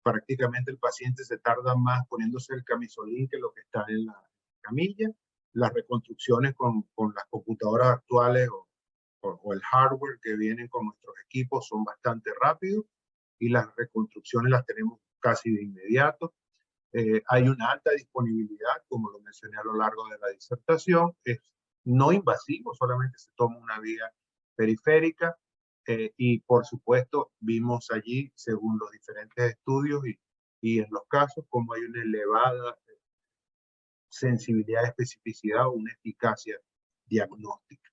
prácticamente el paciente se tarda más poniéndose el camisolín que lo que está en la camilla. Las reconstrucciones con las computadoras actuales o el hardware que vienen con nuestros equipos son bastante rápidos y las reconstrucciones las tenemos casi de inmediato. Hay una alta disponibilidad, como lo mencioné a lo largo de la disertación. Es no invasivo, solamente se toma una vía periférica. Y por supuesto vimos allí, según los diferentes estudios y en los casos, como hay una elevada sensibilidad, especificidad o una eficacia diagnóstica.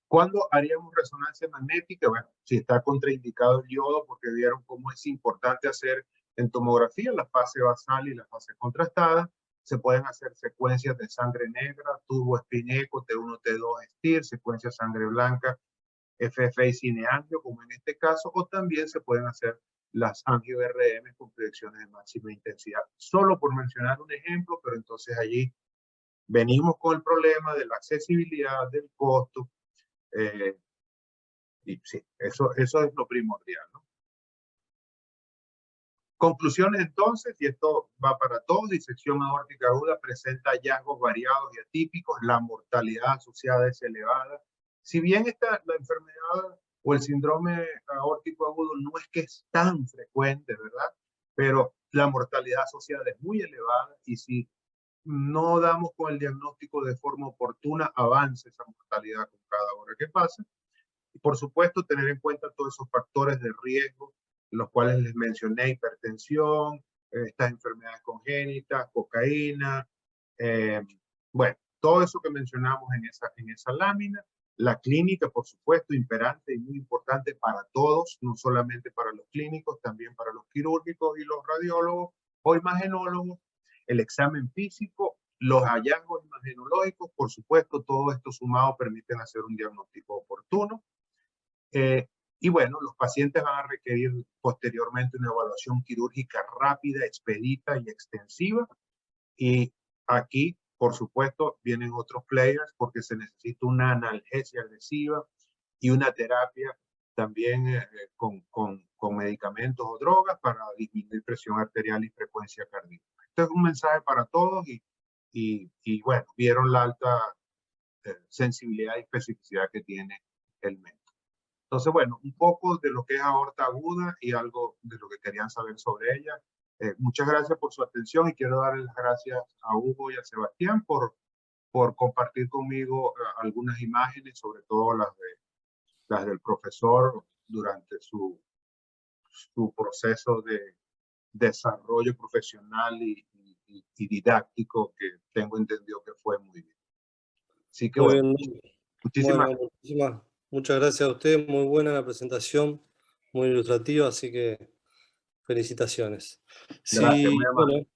¿Cuándo haríamos resonancia magnética? Bueno, si está contraindicado el yodo, porque vieron cómo es importante hacer en tomografía la fase basal y la fase contrastada. Se pueden hacer secuencias de sangre negra, turbo espineco, T1, T2, STIR, secuencia de sangre blanca, FFA y cineangio, como en este caso, o también se pueden hacer las angio-RM con proyecciones de máxima intensidad. Solo por mencionar un ejemplo, pero entonces allí venimos con el problema de la accesibilidad, del costo, y sí, eso es lo primordial, ¿no? Conclusiones entonces, y esto va para todos: disección aórtica aguda presenta hallazgos variados y atípicos, la mortalidad asociada es elevada. Si bien la enfermedad o el síndrome aórtico agudo no es que es tan frecuente, ¿verdad? Pero la mortalidad asociada es muy elevada y si no damos con el diagnóstico de forma oportuna, avanza esa mortalidad con cada hora que pasa. Y por supuesto, tener en cuenta todos esos factores de riesgo, los cuales les mencioné: hipertensión, estas enfermedades congénitas, cocaína, bueno, todo eso que mencionamos en esa lámina. La clínica, por supuesto, imperante y muy importante para todos, no solamente para los clínicos, también para los quirúrgicos y los radiólogos o imagenólogos. El examen físico, los hallazgos imagenológicos, por supuesto, todo esto sumado permiten hacer un diagnóstico oportuno. Y bueno, los pacientes van a requerir posteriormente una evaluación quirúrgica rápida, expedita y extensiva. Y aquí, por supuesto, vienen otros players porque se necesita una analgesia agresiva y una terapia también con medicamentos o drogas para disminuir presión arterial y frecuencia cardíaca. Este es un mensaje para todos y bueno, vieron la alta sensibilidad y especificidad que tiene el método. Entonces, bueno, un poco de lo que es aorta aguda y algo de lo que querían saber sobre ella. Muchas gracias por su atención y quiero darles las gracias a Hugo y a Sebastián por compartir conmigo algunas imágenes, sobre todo las del profesor durante su proceso de desarrollo profesional y didáctico, que tengo entendido que fue muy bien. Así que Muy bueno, bien. muchísimas Bueno, muchas gracias a usted. Muy buena la presentación, muy ilustrativa, así que felicitaciones. gracias, muy amable. Bueno,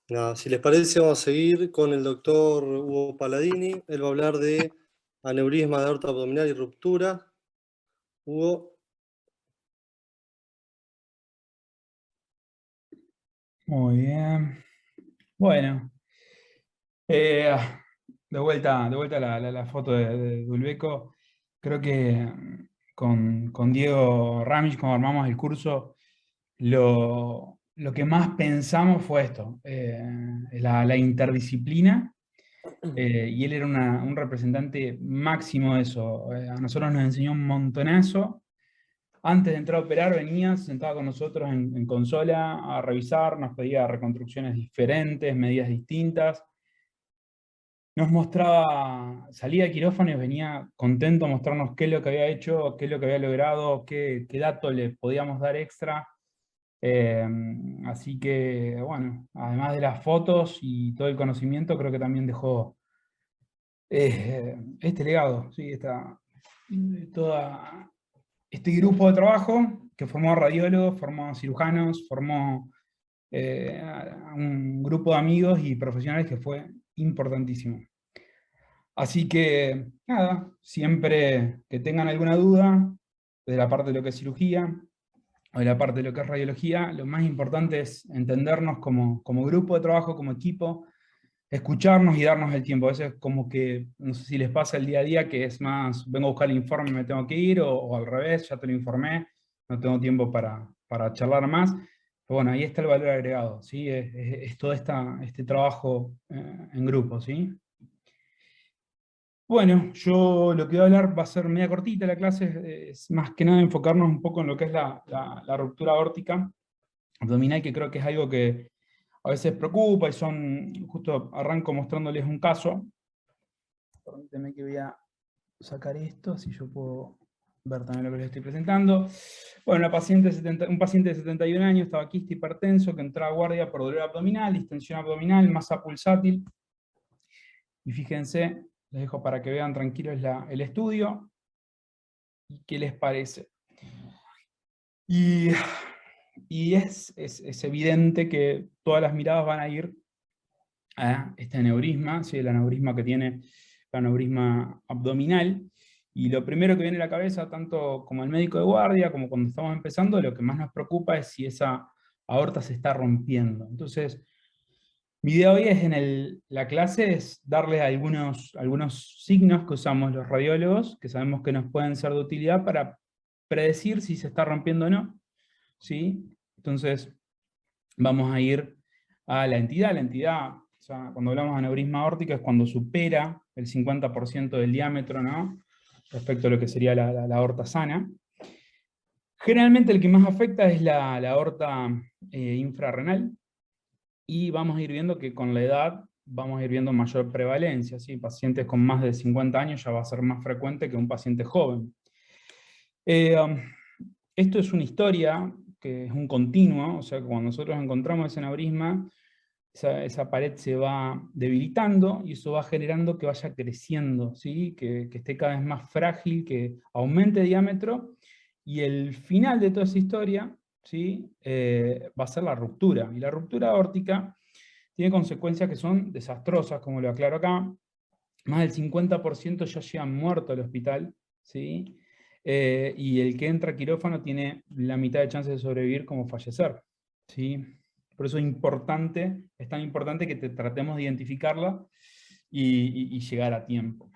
nada, si les parece, vamos a seguir con el doctor Hugo Palladini. Él va a hablar de aneurisma de aorta abdominal y ruptura. Hugo. Muy bien. Bueno, eh, de vuelta la foto de Dulbeco. Creo que con Diego Ramich, cuando armamos el curso, lo que más pensamos fue esto, la interdisciplina, y él era un representante máximo de eso. A nosotros nos enseñó un montonazo. Antes de entrar a operar, venía, se sentaba con nosotros en consola a revisar, nos pedía reconstrucciones diferentes, medidas distintas. Nos mostraba, salía de quirófano y venía contento a mostrarnos qué es lo que había hecho, qué es lo que había logrado, qué dato le podíamos dar extra. Así que, bueno, además de las fotos y todo el conocimiento, creo que también dejó este legado, ¿sí? Este grupo de trabajo que formó radiólogos, formó cirujanos, formó a un grupo de amigos y profesionales que fue importantísimo. Así que, nada, siempre que tengan alguna duda de la parte de lo que es cirugía o de la parte de lo que es radiología, lo más importante es entendernos como grupo de trabajo, como equipo, escucharnos y darnos el tiempo. A veces como que, no sé si les pasa el día a día, que es más, vengo a buscar el informe, me tengo que ir, o al revés, ya te lo informé, no tengo tiempo para charlar más. Pero bueno, ahí está el valor agregado, ¿sí? Es todo este trabajo en grupo, ¿sí? Bueno, yo lo que voy a hablar va a ser media cortita la clase, es más que nada enfocarnos un poco en lo que es la ruptura aórtica abdominal, que creo que es algo que a veces preocupa, y justo arranco mostrándoles un caso. Permíteme que voy a sacar esto, así yo puedo ver también lo que les estoy presentando. Bueno, un paciente de 71 años, tabaquista hipertenso, que entraba a guardia por dolor abdominal, distensión abdominal, masa pulsátil. Y fíjense, les dejo para que vean tranquilos el estudio. ¿Y qué les parece? Y es evidente que todas las miradas van a ir a este aneurisma, ¿sí? El aneurisma que tiene, el aneurisma abdominal. Y lo primero que viene a la cabeza, tanto como el médico de guardia, como cuando estamos empezando, lo que más nos preocupa es si esa aorta se está rompiendo. Entonces, mi idea hoy la clase es darles algunos signos que usamos los radiólogos, que sabemos que nos pueden ser de utilidad para predecir si se está rompiendo o no, ¿sí? Entonces, vamos a ir a la entidad. La entidad, o sea, cuando hablamos de aneurisma aórtico, es cuando supera el 50% del diámetro, ¿no? Respecto a lo que sería la aorta sana. Generalmente el que más afecta es la aorta infrarrenal, y vamos a ir viendo que con la edad vamos a ir viendo mayor prevalencia, ¿sí? Pacientes con más de 50 años ya va a ser más frecuente que un paciente joven. Esto es una historia que es un continuo, o sea que cuando nosotros encontramos ese aneurisma, esa pared se va debilitando y eso va generando que vaya creciendo, ¿sí? Que esté cada vez más frágil, que aumente de diámetro, y el final de toda esa historia, ¿sí? Va a ser la ruptura. Y la ruptura aórtica tiene consecuencias que son desastrosas, como lo aclaro acá. Más del 50% ya llegan muertos al hospital, ¿sí? Y el que entra a quirófano tiene la mitad de chances de sobrevivir como fallecer, ¿sí? Por eso es tan importante que tratemos de identificarla y llegar a tiempo.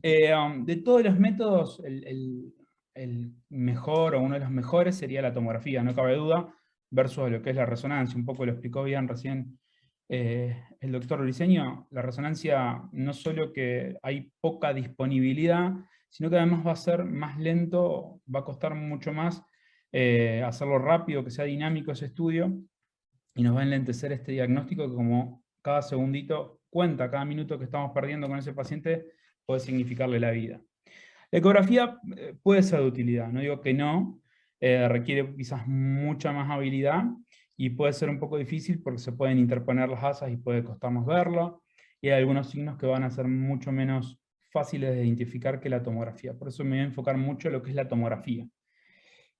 De todos los métodos, el mejor o uno de los mejores sería la tomografía, no cabe duda, versus lo que es la resonancia. Un poco lo explicó bien recién el doctor Briceño. La resonancia no solo que hay poca disponibilidad, sino que además va a ser más lento, va a costar mucho más hacerlo rápido, que sea dinámico ese estudio, y nos va a enlentecer este diagnóstico que, como cada segundito cuenta, cada minuto que estamos perdiendo con ese paciente puede significarle la vida. La ecografía puede ser de utilidad, no digo que no, requiere quizás mucha más habilidad y puede ser un poco difícil porque se pueden interponer las asas y puede costarnos verlo, y hay algunos signos que van a ser mucho menos fáciles de identificar que la tomografía. Por eso me voy a enfocar mucho en lo que es la tomografía.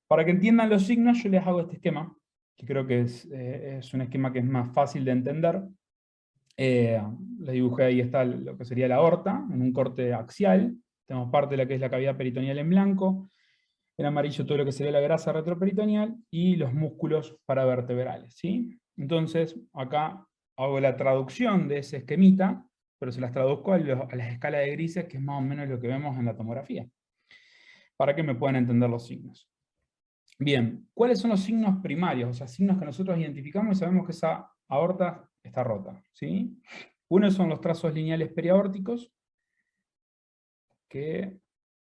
Para que entiendan los signos, yo les hago este esquema, que creo que es un esquema que es más fácil de entender. Les dibujé, ahí está lo que sería la aorta, en un corte axial. Tenemos parte de la que es la cavidad peritoneal en blanco, en amarillo todo lo que sería la grasa retroperitoneal, y los músculos paravertebrales, ¿sí? Entonces, acá hago la traducción de ese esquemita, pero se las traduzco a las escalas de grises, que es más o menos lo que vemos en la tomografía, para que me puedan entender los signos. Bien, ¿cuáles son los signos primarios? O sea, signos que nosotros identificamos y sabemos que esa aorta está rota, ¿sí? Uno son los trazos lineales periaórticos, que,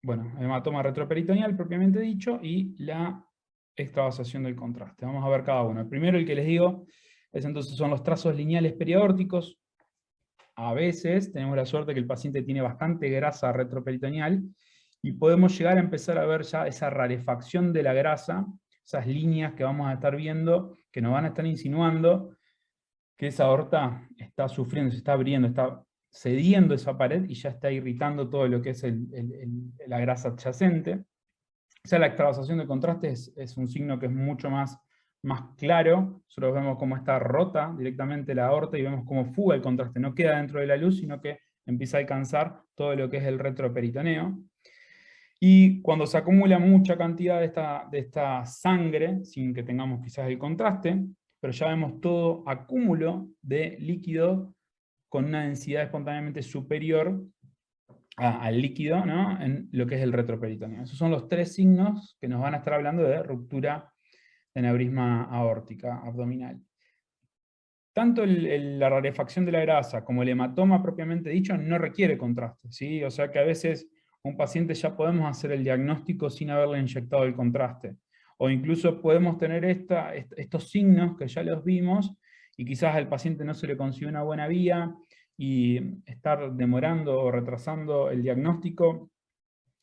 bueno, hematoma retroperitoneal propiamente dicho, y la extravasación del contraste. Vamos a ver cada uno. El primero, el que les digo, entonces son los trazos lineales periaórticos. A veces tenemos la suerte que el paciente tiene bastante grasa retroperitoneal, y podemos llegar a empezar a ver ya esa rarefacción de la grasa, esas líneas que vamos a estar viendo, que nos van a estar insinuando que esa aorta está sufriendo, se está abriendo, está cediendo esa pared y ya está irritando todo lo que es la grasa adyacente. O sea, la extravasación de contraste es un signo que es mucho más claro. Nosotros vemos cómo está rota directamente la aorta y vemos cómo fuga el contraste. No queda dentro de la luz, sino que empieza a alcanzar todo lo que es el retroperitoneo. Y cuando se acumula mucha cantidad de esta sangre, sin que tengamos quizás el contraste, pero ya vemos todo acúmulo de líquido con una densidad espontáneamente superior al líquido, ¿no?, en lo que es el retroperitoneo. Esos son los 3 signos que nos van a estar hablando de ruptura de aneurisma aórtica abdominal. Tanto la rarefacción de la grasa como el hematoma propiamente dicho no requiere contraste, ¿sí? O sea que a veces un paciente ya podemos hacer el diagnóstico sin haberle inyectado el contraste. O incluso podemos tener estos signos que ya los vimos y quizás al paciente no se le consigue una buena vía y estar demorando o retrasando el diagnóstico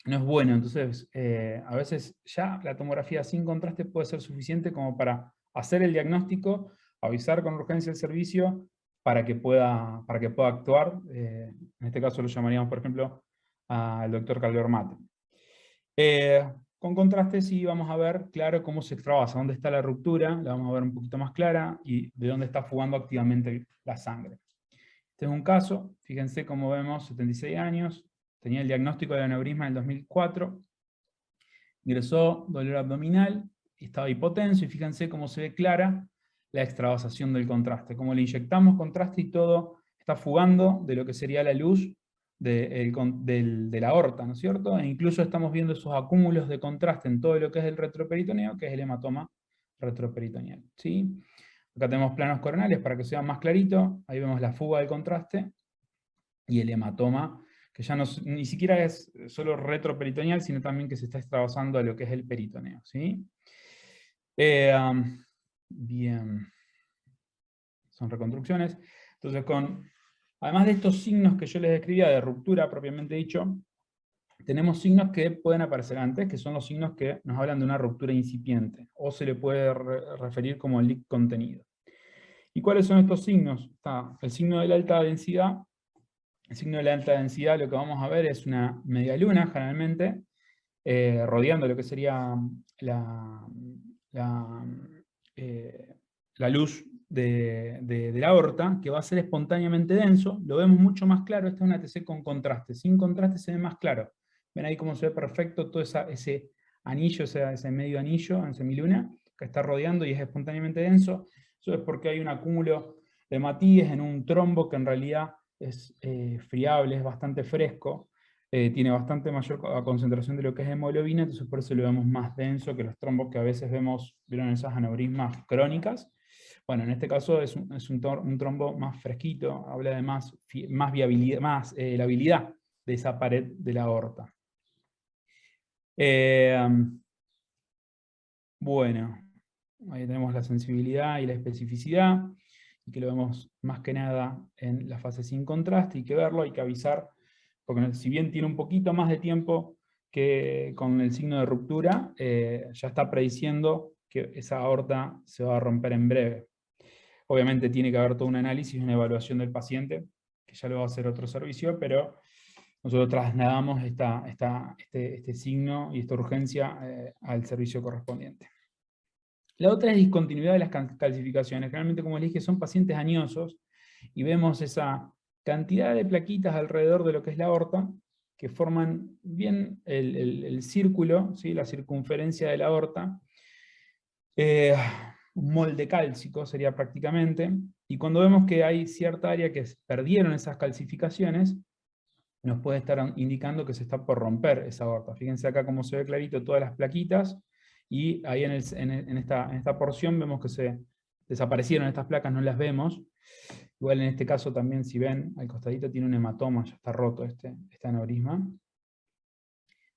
no es bueno. Entonces, a veces ya la tomografía sin contraste puede ser suficiente como para hacer el diagnóstico, avisar con urgencia el servicio para que pueda actuar. En este caso lo llamaríamos, por ejemplo, al doctor Caldermate. Con contraste sí vamos a ver claro cómo se extravasa, dónde está la ruptura, la vamos a ver un poquito más clara, y de dónde está fugando activamente la sangre. Este es un caso, fíjense cómo vemos, 76 años, tenía el diagnóstico del aneurisma en el 2004, ingresó, dolor abdominal, estaba hipotenso, y fíjense cómo se ve clara la extravasación del contraste, cómo le inyectamos contraste y todo está fugando de lo que sería la luz de la aorta, ¿no es cierto? E incluso estamos viendo esos acúmulos de contraste en todo lo que es el retroperitoneo, que es el hematoma retroperitoneal, ¿sí? Acá tenemos planos coronales para que sea más clarito, ahí vemos la fuga del contraste, y el hematoma, que ya ni siquiera es solo retroperitoneal, sino también que se está extravasando a lo que es el peritoneo, ¿sí? Bien. Son reconstrucciones. Entonces, además de estos signos que yo les describía de ruptura propiamente dicho, tenemos signos que pueden aparecer antes, que son los signos que nos hablan de una ruptura incipiente, o se le puede referir como leak contenido. ¿Y cuáles son estos signos? Está el signo de la alta densidad. El signo de la alta densidad, lo que vamos a ver es una media luna, generalmente, rodeando lo que sería la luz de la aorta, que va a ser espontáneamente denso. Lo vemos mucho más claro. Esta es una TC con contraste. Sin contraste se ve más claro. Ven ahí cómo se ve perfecto todo ese anillo, ese medio anillo en semiluna, que está rodeando y es espontáneamente denso. Eso es porque hay un acúmulo de hematíes en un trombo que en realidad es friable, es bastante fresco, tiene bastante mayor concentración de lo que es hemoglobina, entonces por eso lo vemos más denso que los trombos que a veces vemos, ¿vieron esas aneurismas crónicas? Bueno, en este caso es un trombo más fresquito, habla de más viabilidad, la habilidad de esa pared de la aorta. Bueno, ahí tenemos la sensibilidad y la especificidad, y que lo vemos más que nada en la fase sin contraste. Hay que verlo, hay que avisar, porque si bien tiene un poquito más de tiempo que con el signo de ruptura, ya está prediciendo que esa aorta se va a romper en breve. Obviamente tiene que haber todo un análisis, una evaluación del paciente, que ya lo va a hacer otro servicio, pero nosotros trasladamos este signo y esta urgencia al servicio correspondiente. La otra es discontinuidad de las calcificaciones. Generalmente, como les dije, son pacientes añosos, y vemos esa cantidad de plaquitas alrededor de lo que es la aorta, que forman bien el círculo, ¿sí?, la circunferencia de la aorta, un molde cálcico sería prácticamente, y cuando vemos que hay cierta área que perdieron esas calcificaciones, nos puede estar indicando que se está por romper esa aorta. Fíjense acá cómo se ve clarito todas las plaquitas, y ahí en esta porción vemos que se desaparecieron estas placas, no las vemos. Igual en este caso también, si ven, al costadito tiene un hematoma, ya está roto este aneurisma.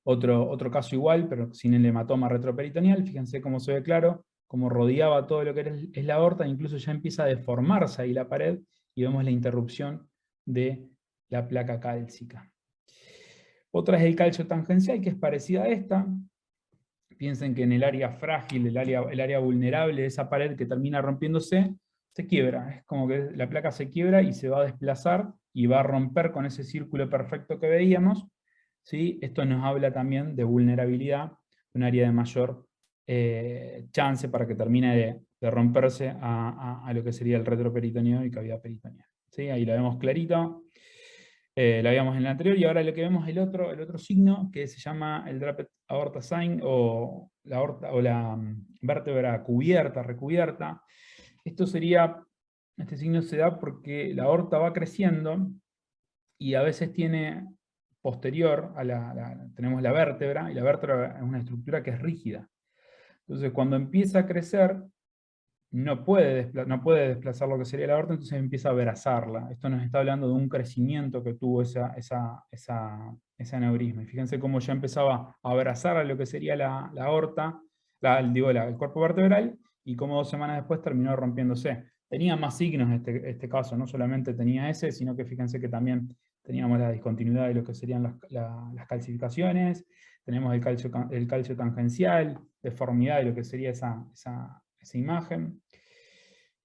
Otro caso igual, pero sin el hematoma retroperitoneal, fíjense cómo se ve claro, cómo rodeaba todo lo que es la aorta, incluso ya empieza a deformarse ahí la pared, y vemos la interrupción de la placa cálcica. Otra es el calcio tangencial, que es parecida a esta. Piensen que en el área frágil, el área vulnerable de esa pared que termina rompiéndose, se quiebra. Es como que la placa se quiebra y se va a desplazar y va a romper con ese círculo perfecto que veíamos, ¿sí? Esto nos habla también de vulnerabilidad, un área de mayor chance para que termine de romperse a lo que sería el retroperitoneo y cavidad peritoneal. ¿Sí? Ahí lo vemos clarito. La veíamos en la anterior, y ahora lo que vemos el otro signo, que se llama el Draped Aorta Sign, o la aorta, o la vértebra cubierta, recubierta. Este signo se da porque la aorta va creciendo, y a veces tiene posterior tenemos la vértebra, y la vértebra es una estructura que es rígida. Entonces, cuando empieza a crecer, no puede desplazar lo que sería la aorta, entonces empieza a abrazarla. Esto nos está hablando de un crecimiento que tuvo ese aneurisma. Y fíjense cómo ya empezaba a abrazar a lo que sería la aorta, el cuerpo vertebral, y cómo 2 semanas después terminó rompiéndose. Tenía más signos este caso, no solamente tenía ese, sino que fíjense que también teníamos la discontinuidad de lo que serían las calcificaciones, tenemos el calcio tangencial, deformidad de lo que sería esa imagen.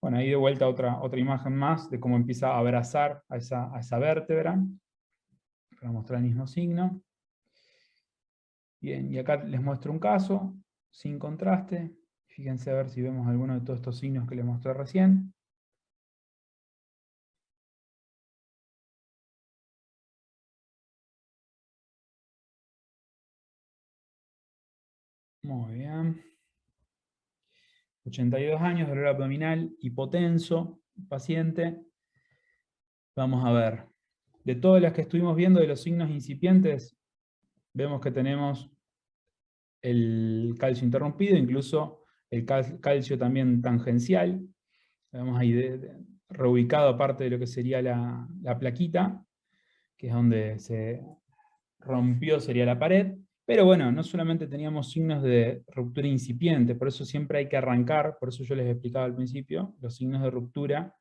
Bueno, ahí de vuelta otra imagen más de cómo empieza a abrazar a esa vértebra, para mostrar el mismo signo. Bien, y acá les muestro un caso, sin contraste. Fíjense a ver si vemos alguno de todos estos signos que les mostré recién. Muy bien. 82 años, dolor abdominal, hipotenso, paciente. Vamos a ver. De todas las que estuvimos viendo de los signos incipientes, vemos que tenemos el calcio interrumpido, incluso el calcio también tangencial. Vemos ahí reubicado aparte de lo que sería la plaquita, que es donde se rompió, sería la pared. Pero bueno, no solamente teníamos signos de ruptura incipiente, por eso siempre hay que arrancar, por eso yo les explicaba al principio, los signos de ruptura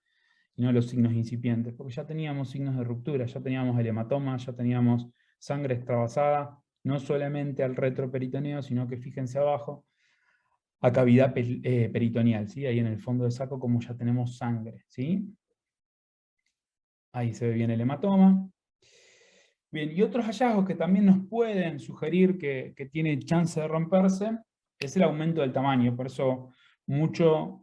y no los signos incipientes, porque ya teníamos signos de ruptura, ya teníamos el hematoma, ya teníamos sangre extravasada, no solamente al retroperitoneo, sino que fíjense abajo, a cavidad peritoneal, ¿sí? Ahí en el fondo del saco, como ya tenemos sangre, ¿sí? Ahí se ve bien el hematoma. Bien, y otros hallazgos que también nos pueden sugerir que tiene chance de romperse, es el aumento del tamaño. Por eso mucho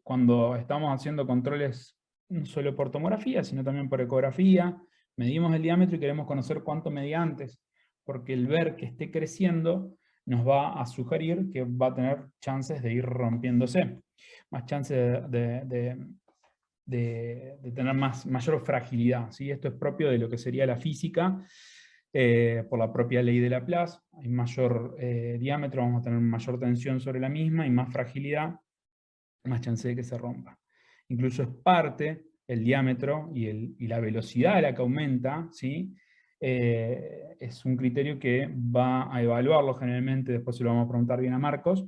cuando estamos haciendo controles, no solo por tomografía, sino también por ecografía, medimos el diámetro y queremos conocer cuánto medía antes, porque el ver que esté creciendo nos va a sugerir que va a tener chances de ir rompiéndose, más chances de tener mayor fragilidad, ¿sí? Esto es propio de lo que sería la física, por la propia ley de Laplace. Hay mayor diámetro, vamos a tener mayor tensión sobre la misma, y más fragilidad, más chance de que se rompa. Incluso es parte, el diámetro y la velocidad a la que aumenta, ¿sí? Es un criterio que va a evaluarlo generalmente, después se lo vamos a preguntar bien a Marcos,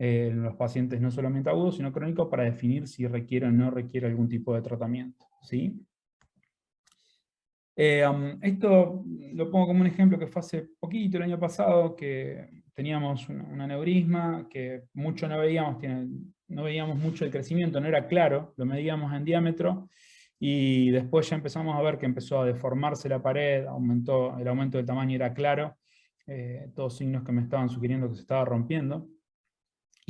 en los pacientes no solamente agudos, sino crónicos, para definir si requiere o no requiere algún tipo de tratamiento, ¿sí? Esto lo pongo como un ejemplo que fue hace poquito, el año pasado, que teníamos un aneurisma, que mucho no veíamos mucho el crecimiento, no era claro, lo medíamos en diámetro, y después ya empezamos a ver que empezó a deformarse la pared, el aumento del tamaño era claro, todos signos que me estaban sugiriendo que se estaba rompiendo.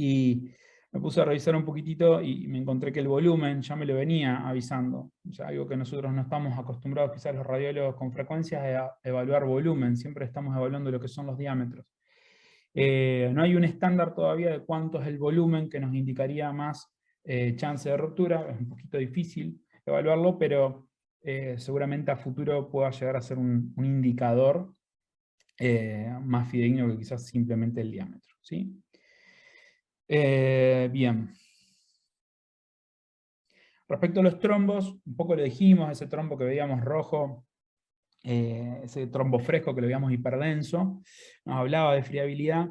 Y me puse a revisar un poquitito y me encontré que el volumen ya me lo venía avisando. O sea, algo que nosotros no estamos acostumbrados quizás los radiólogos con frecuencia es a evaluar volumen, siempre estamos evaluando lo que son los diámetros. No hay un estándar todavía de cuánto es el volumen que nos indicaría más chance de ruptura, es un poquito difícil evaluarlo, pero seguramente a futuro pueda llegar a ser un indicador más fidedigno que quizás simplemente el diámetro, ¿sí? Bien. Respecto a los trombos, un poco lo dijimos, ese trombo que veíamos rojo, ese trombo fresco que lo veíamos hiperdenso, nos hablaba de friabilidad,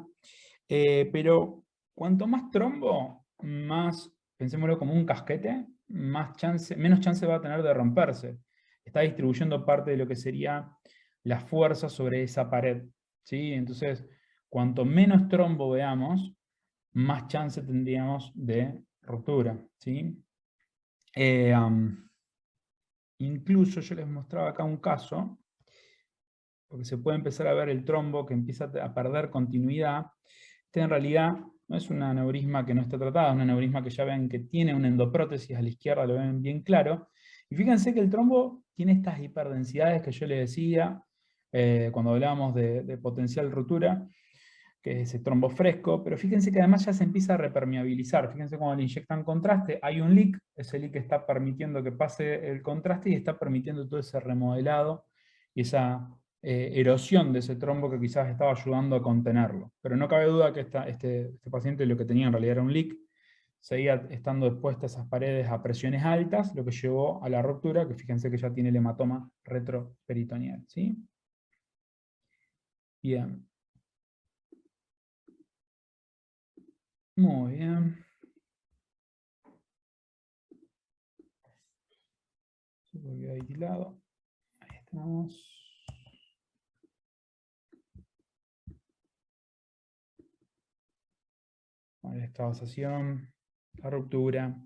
pero cuanto más trombo, más, pensémoslo como un casquete, menos chance va a tener de romperse. Está distribuyendo parte de lo que sería la fuerza sobre esa pared, ¿sí? Entonces, cuanto menos trombo veamos, más chance tendríamos de ruptura, ¿sí? Incluso yo les mostraba acá un caso, porque se puede empezar a ver el trombo que empieza a perder continuidad. Este en realidad no es un aneurisma que no está tratado, es un aneurisma que ya ven que tiene una endoprótesis a la izquierda, lo ven bien claro. Y fíjense que el trombo tiene estas hiperdensidades que yo les decía cuando hablábamos de potencial ruptura, que es ese trombo fresco, pero fíjense que además ya se empieza a repermeabilizar. Fíjense cuando le inyectan contraste, hay un leak, ese leak está permitiendo que pase el contraste y está permitiendo todo ese remodelado y esa erosión de ese trombo que quizás estaba ayudando a contenerlo. Pero no cabe duda que este paciente lo que tenía en realidad era un leak, seguía estando expuesta a esas paredes a presiones altas, lo que llevó a la ruptura, que fíjense que ya tiene el hematoma retroperitoneal, ¿sí? Bien. Muy bien. Se volvió ahí tilado. Ahí estamos. Ahí está la vasación, la ruptura.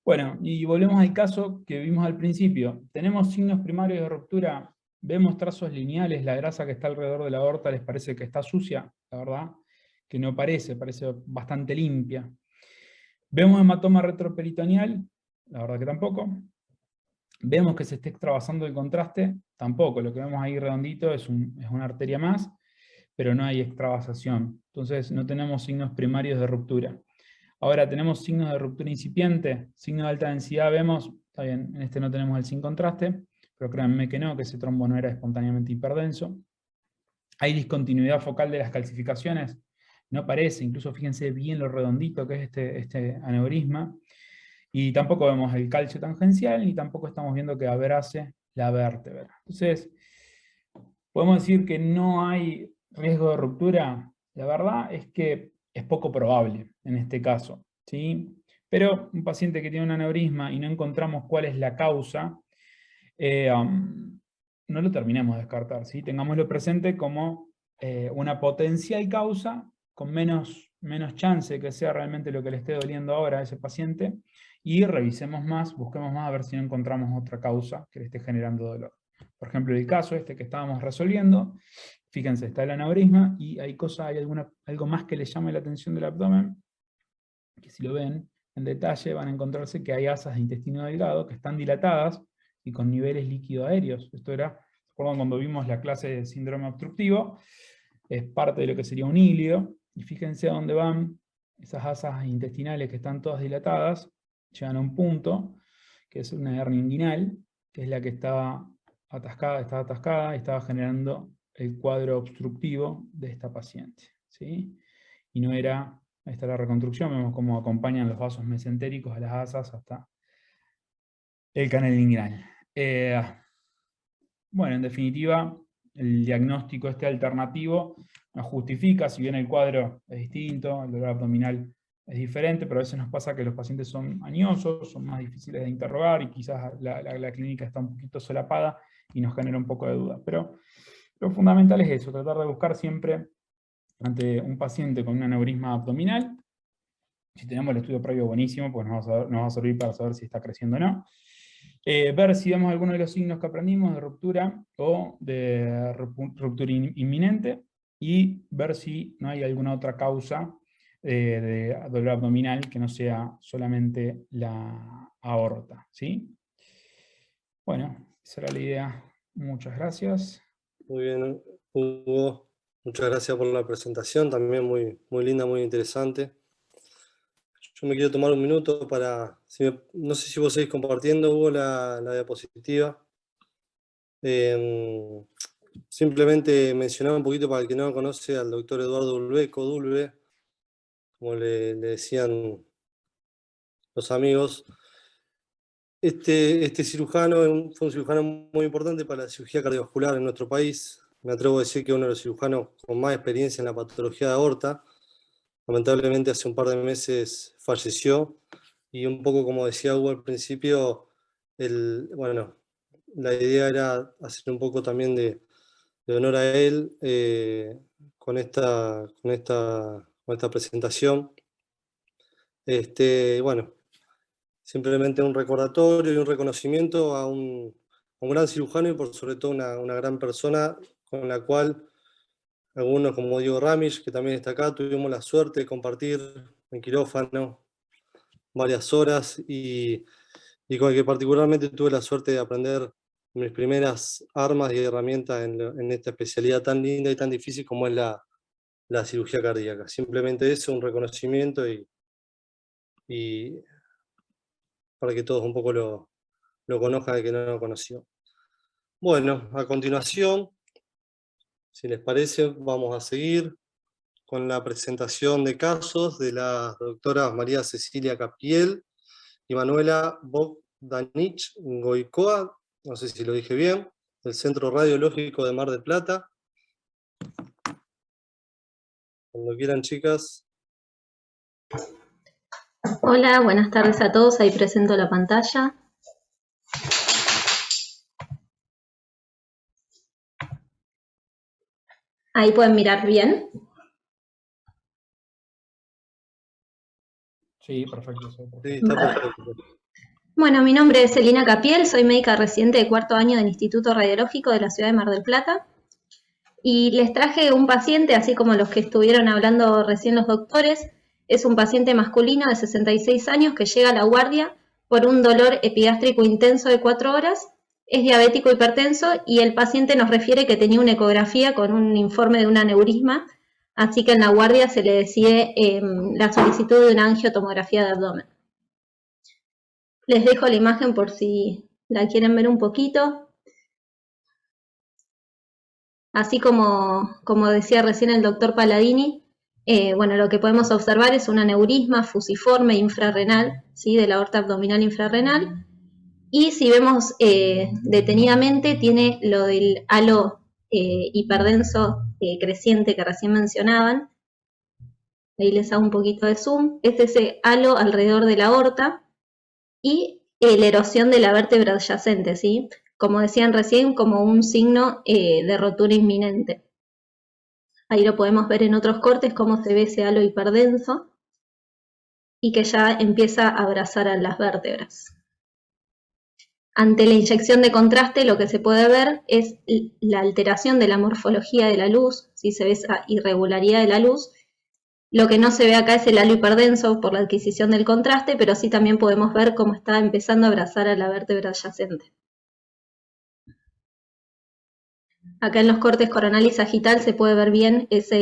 Bueno, y volvemos al caso que vimos al principio. Tenemos signos primarios de ruptura, vemos trazos lineales, la grasa que está alrededor de la aorta les parece que está sucia, la verdad, que no parece bastante limpia. Vemos hematoma retroperitoneal, la verdad que tampoco. Vemos que se está extravasando el contraste, tampoco. Lo que vemos ahí redondito es una arteria más, pero no hay extravasación. Entonces no tenemos signos primarios de ruptura. Ahora tenemos signos de ruptura incipiente, signos de alta densidad vemos, está bien, en este no tenemos el sin contraste, pero créanme que no, que ese trombo no era espontáneamente hiperdenso. Hay discontinuidad focal de las calcificaciones, no parece, incluso fíjense bien lo redondito que es este aneurisma. Y tampoco vemos el calcio tangencial, ni tampoco estamos viendo que abrace la vértebra. Entonces, podemos decir que no hay riesgo de ruptura. La verdad es que es poco probable en este caso, ¿sí? Pero un paciente que tiene un aneurisma y no encontramos cuál es la causa, no lo terminemos de descartar, ¿sí? Tengámoslo presente como una potencial causa con menos chance de que sea realmente lo que le esté doliendo ahora a ese paciente, y revisemos más, busquemos más a ver si no encontramos otra causa que le esté generando dolor. Por ejemplo, el caso este que estábamos resolviendo, fíjense, está el aneurisma y hay algo más que le llame la atención del abdomen, que si lo ven en detalle van a encontrarse que hay asas de intestino delgado que están dilatadas y con niveles líquido aéreos. Esto era, ¿se acuerdan cuando vimos la clase de síndrome obstructivo? Es parte de lo que sería un hílido, y fíjense a dónde van esas asas intestinales que están todas dilatadas, llegan a un punto, que es una hernia inguinal, que es la que estaba atascada y estaba generando el cuadro obstructivo de esta paciente, ¿sí? Y no era, ahí está la reconstrucción, vemos cómo acompañan los vasos mesentéricos a las asas hasta el canal inguinal. Bueno, en definitiva, el diagnóstico alternativo nos justifica, si bien el cuadro es distinto, el dolor abdominal es diferente, pero a veces nos pasa que los pacientes son añosos, son más difíciles de interrogar y quizás la clínica está un poquito solapada y nos genera un poco de duda. Pero lo fundamental es eso, tratar de buscar siempre ante un paciente con un aneurisma abdominal. Si tenemos el estudio previo buenísimo, pues nos va a servir para saber si está creciendo o no. Ver si vemos alguno de los signos que aprendimos de ruptura o de ruptura inminente, y ver si no hay alguna otra causa de dolor abdominal que no sea solamente la aorta, ¿sí? Bueno, esa era la idea. Muchas gracias. Muy bien, Hugo. Muchas gracias por la presentación, también muy, muy linda, muy interesante. Yo me quiero tomar un minuto para, no sé si vos seguís compartiendo, Hugo, la diapositiva. Simplemente mencionar un poquito para el que no lo conoce al doctor Eduardo Dulbeco, Dulbe, como le decían los amigos. Este cirujano fue un cirujano muy importante para la cirugía cardiovascular en nuestro país. Me atrevo a decir que uno de los cirujanos con más experiencia en la patología de aorta. Lamentablemente hace un par de meses falleció, y un poco como decía Hugo al principio, bueno, la idea era hacer un poco también de honor a él con esta presentación. Bueno, simplemente un recordatorio y un reconocimiento a un gran cirujano y por sobre todo una gran persona con la cual algunos, como Diego Ramish, que también está acá, tuvimos la suerte de compartir en quirófano varias horas y con el que particularmente tuve la suerte de aprender mis primeras armas y herramientas en esta especialidad tan linda y tan difícil como es la cirugía cardíaca. Simplemente eso, un reconocimiento y para que todos un poco lo conozcan, el que no lo conoció. Bueno, a continuación, si les parece, vamos a seguir con la presentación de casos de las doctoras María Cecilia Capiel y Manuela Bogdanich Goicoa, no sé si lo dije bien, del Centro Radiológico de Mar del Plata. Cuando quieran, chicas. Hola, buenas tardes a todos. Ahí presento la pantalla. Ahí pueden mirar bien. Sí, perfecto. Sí, está perfecto. Bueno, mi nombre es Celina Capiel, soy médica residente de cuarto año del Instituto Radiológico de la ciudad de Mar del Plata. Y les traje un paciente, así como los que estuvieron hablando recién los doctores. Es un paciente masculino de 66 años que llega a la guardia por un dolor epigástrico intenso de 4 horas. Es diabético hipertenso y el paciente nos refiere que tenía una ecografía con un informe de un aneurisma, así que en la guardia se le decide la solicitud de una angiotomografía de abdomen. Les dejo la imagen por si la quieren ver un poquito. Así como decía recién el doctor Palladini, bueno, lo que podemos observar es un aneurisma fusiforme infrarrenal, ¿sí? De la aorta abdominal infrarrenal. Y si vemos detenidamente, tiene lo del halo hiperdenso creciente que recién mencionaban. Ahí les hago un poquito de zoom. Este es ese halo alrededor de la aorta y la erosión de la vértebra adyacente, ¿sí? Como decían recién, como un signo de rotura inminente. Ahí lo podemos ver en otros cortes cómo se ve ese halo hiperdenso y que ya empieza a abrazar a las vértebras. Ante la inyección de contraste lo que se puede ver es la alteración de la morfología de la luz, si se ve esa irregularidad de la luz. Lo que no se ve acá es el halo hiperdenso por la adquisición del contraste, pero sí también podemos ver cómo está empezando a abrazar a la vértebra adyacente. Acá en los cortes coronal y sagital se puede ver bien esa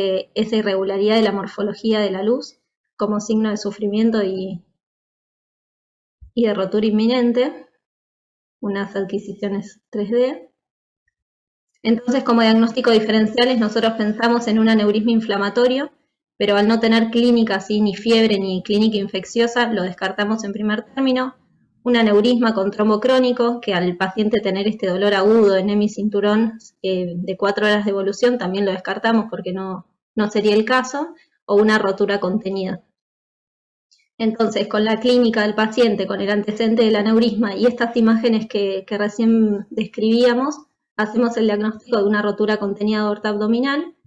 irregularidad de la morfología de la luz como signo de sufrimiento y de rotura inminente, unas adquisiciones 3D. Entonces, como diagnóstico diferenciales, nosotros pensamos en un aneurisma inflamatorio, pero al no tener clínica, ¿sí? Ni fiebre ni clínica infecciosa, lo descartamos en primer término. Un aneurisma con trombo crónico, que al paciente tener este dolor agudo en hemicinturón de 4 horas de evolución, también lo descartamos porque no sería el caso, o una rotura contenida. Entonces, con la clínica del paciente, con el antecedente del aneurisma y estas imágenes que recién describíamos, hacemos el diagnóstico de una rotura contenida de aorta abdominal,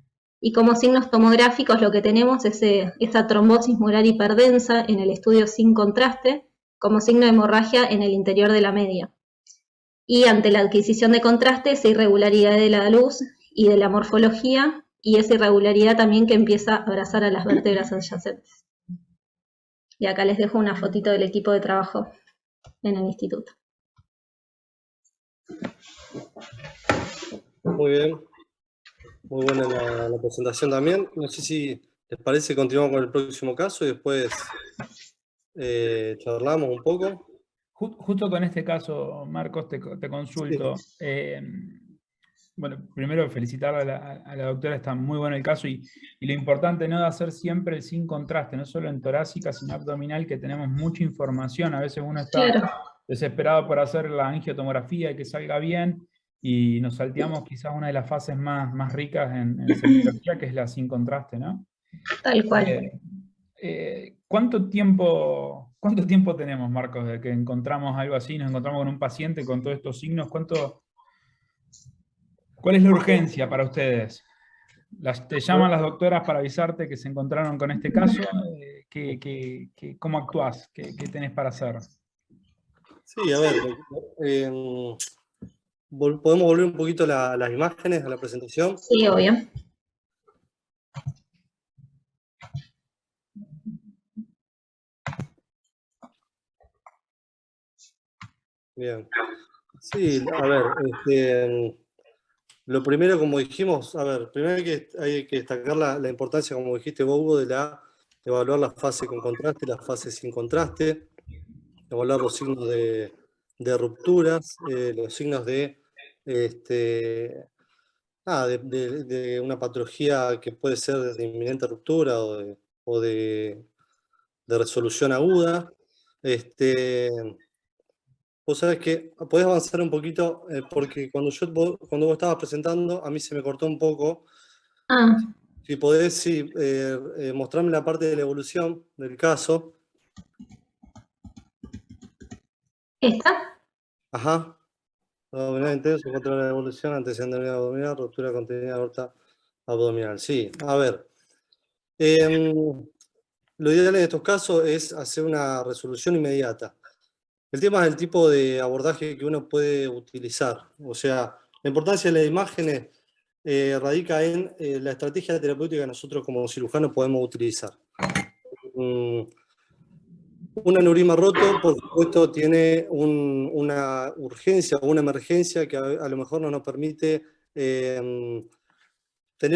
y como signos tomográficos lo que tenemos es esa trombosis mural hiperdensa en el estudio sin contraste, como signo de hemorragia en el interior de la media. Y ante la adquisición de contraste, esa irregularidad de la luz y de la morfología, y esa irregularidad también que empieza a abrazar a las vértebras adyacentes. Y acá les dejo una fotito del equipo de trabajo en el instituto. Muy bien. Muy buena la presentación también. No sé si les parece, continuamos con el próximo caso y después charlamos un poco. Justo con este caso, Marcos, te consulto. Sí. Bueno, primero felicitar a la doctora, está muy bueno el caso y lo importante, ¿no?, de hacer siempre el sin contraste, no solo en torácica, sino abdominal, que tenemos mucha información. A veces uno está desesperado por hacer la angiotomografía y que salga bien, y nos salteamos quizás una de las fases más ricas en semiología, que es la sin contraste, ¿no? Tal cual. ¿Cuánto tiempo tenemos, Marcos, de que encontramos algo así, nos encontramos con un paciente con todos estos signos? ¿Cuál es la urgencia para ustedes? ¿Te llaman las doctoras para avisarte que se encontraron con este caso? ¿Cómo actuás? ¿Qué tenés para hacer? Sí, a ver, ¿podemos volver un poquito a las imágenes, a la presentación? Sí, obvio. Bien. Sí, a ver, lo primero, como dijimos, a ver, primero hay que destacar la importancia, como dijiste vos, Hugo, de evaluar la fase con contraste, la fase sin contraste, evaluar los signos de rupturas, los signos de una patología que puede ser de inminente ruptura o de resolución aguda. Vos sabés que podés avanzar un poquito, porque cuando vos estabas presentando, a mí se me cortó un poco. Ah, Si podés, sí, mostrarme la parte de la evolución del caso. ¿esta? Ajá. Abdominal intenso, contra la evolución, antecedente abdominal, ruptura contenida aorta abdominal. Sí, a ver. Lo ideal en estos casos es hacer una resolución inmediata. El tema es el tipo de abordaje que uno puede utilizar. O sea, la importancia de las imágenes radica en la estrategia terapéutica que nosotros como cirujanos podemos utilizar. Un aneurisma roto, por supuesto, tiene una urgencia o una emergencia que a lo mejor no nos permite tener